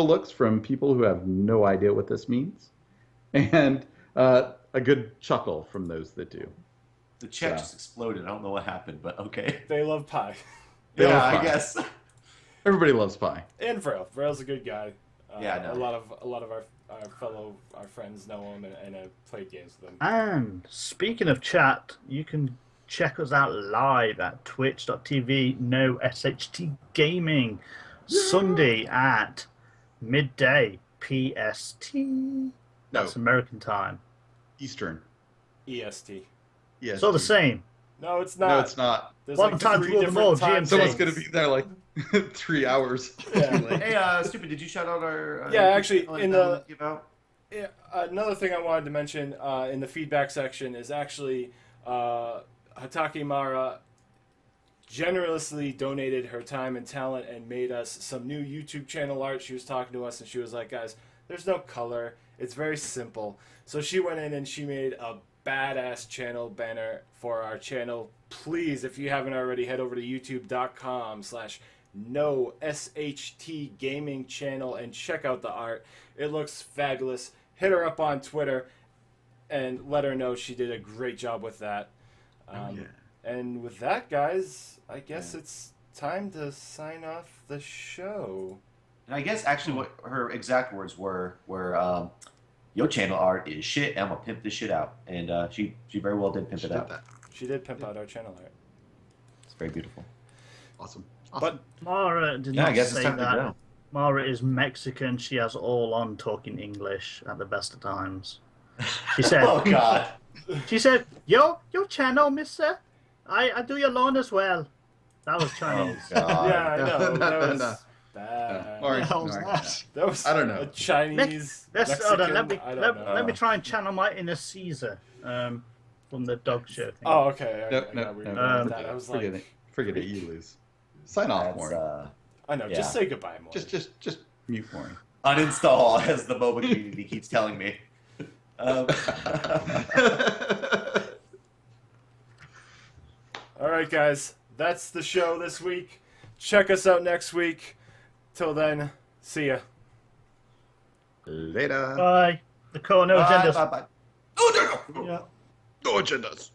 looks from people who have no idea what this means, and a good chuckle from those that do. The chat just exploded. I don't know what happened, but okay. They love pie. They love I pie. guess. Everybody loves pie. And Vrail. Vrail's a good guy. Yeah, I know. A lot of our friends know him and have played games with him. And speaking of chat, you can check us out live at twitch.tv no SHT Gaming Sunday at midday PST. That's American time. Eastern. EST. Yes. It's all the same. No, it's not. No, it's not. There's One like time 3 rule them different all, time GMT. Someone's zones. going to be there like 3 hours. Yeah. too late. Hey, Stupid, did you shout out our... Yeah, actually, in the... Give out? Yeah, another thing I wanted to mention in the feedback section is actually Hatake Mara generously donated her time and talent and made us some new YouTube channel art. She was talking to us and she was like, guys, there's no color. It's very simple. So she went in and she made a badass channel banner for our channel. Please, if you haven't already, head over to youtube.com/NoSHT Gaming channel and check out the art. It looks fabulous. Hit her up on Twitter and let her know she did a great job with that. And with that, guys, I guess it's time to sign off the show. And I guess actually what her exact words were your channel art is shit, and I'm going to pimp this shit out. And she very well did pimp it out. She did pimp out our channel art. It's very beautiful. Awesome. But Mara did Yeah, not I guess it's say time to that. go. Mara is Mexican. She has all on talking English at the best of times. She said, Oh, God. She said, your channel, mister. I do your lawn as well. That was Chinese. Oh, God. yeah, I know. That was No. bad. Or- What the hell was or- that? That was I don't know. a Chinese. Hold on, Mexican, let me try and channel my inner Caesar from the dog show thing. Oh, okay. No, I got weird no. with that. I was Forget like, it. Forget it. You lose. Sign off, That's, Maury. I know. Yeah. Just say goodbye, more. Just mute Maury. Uninstall, as the MOBA community keeps telling me. All right, guys. That's the show this week. Check us out next week. Till then, see ya. Later. Bye. The core no agendas. Bye. Yeah. No agendas.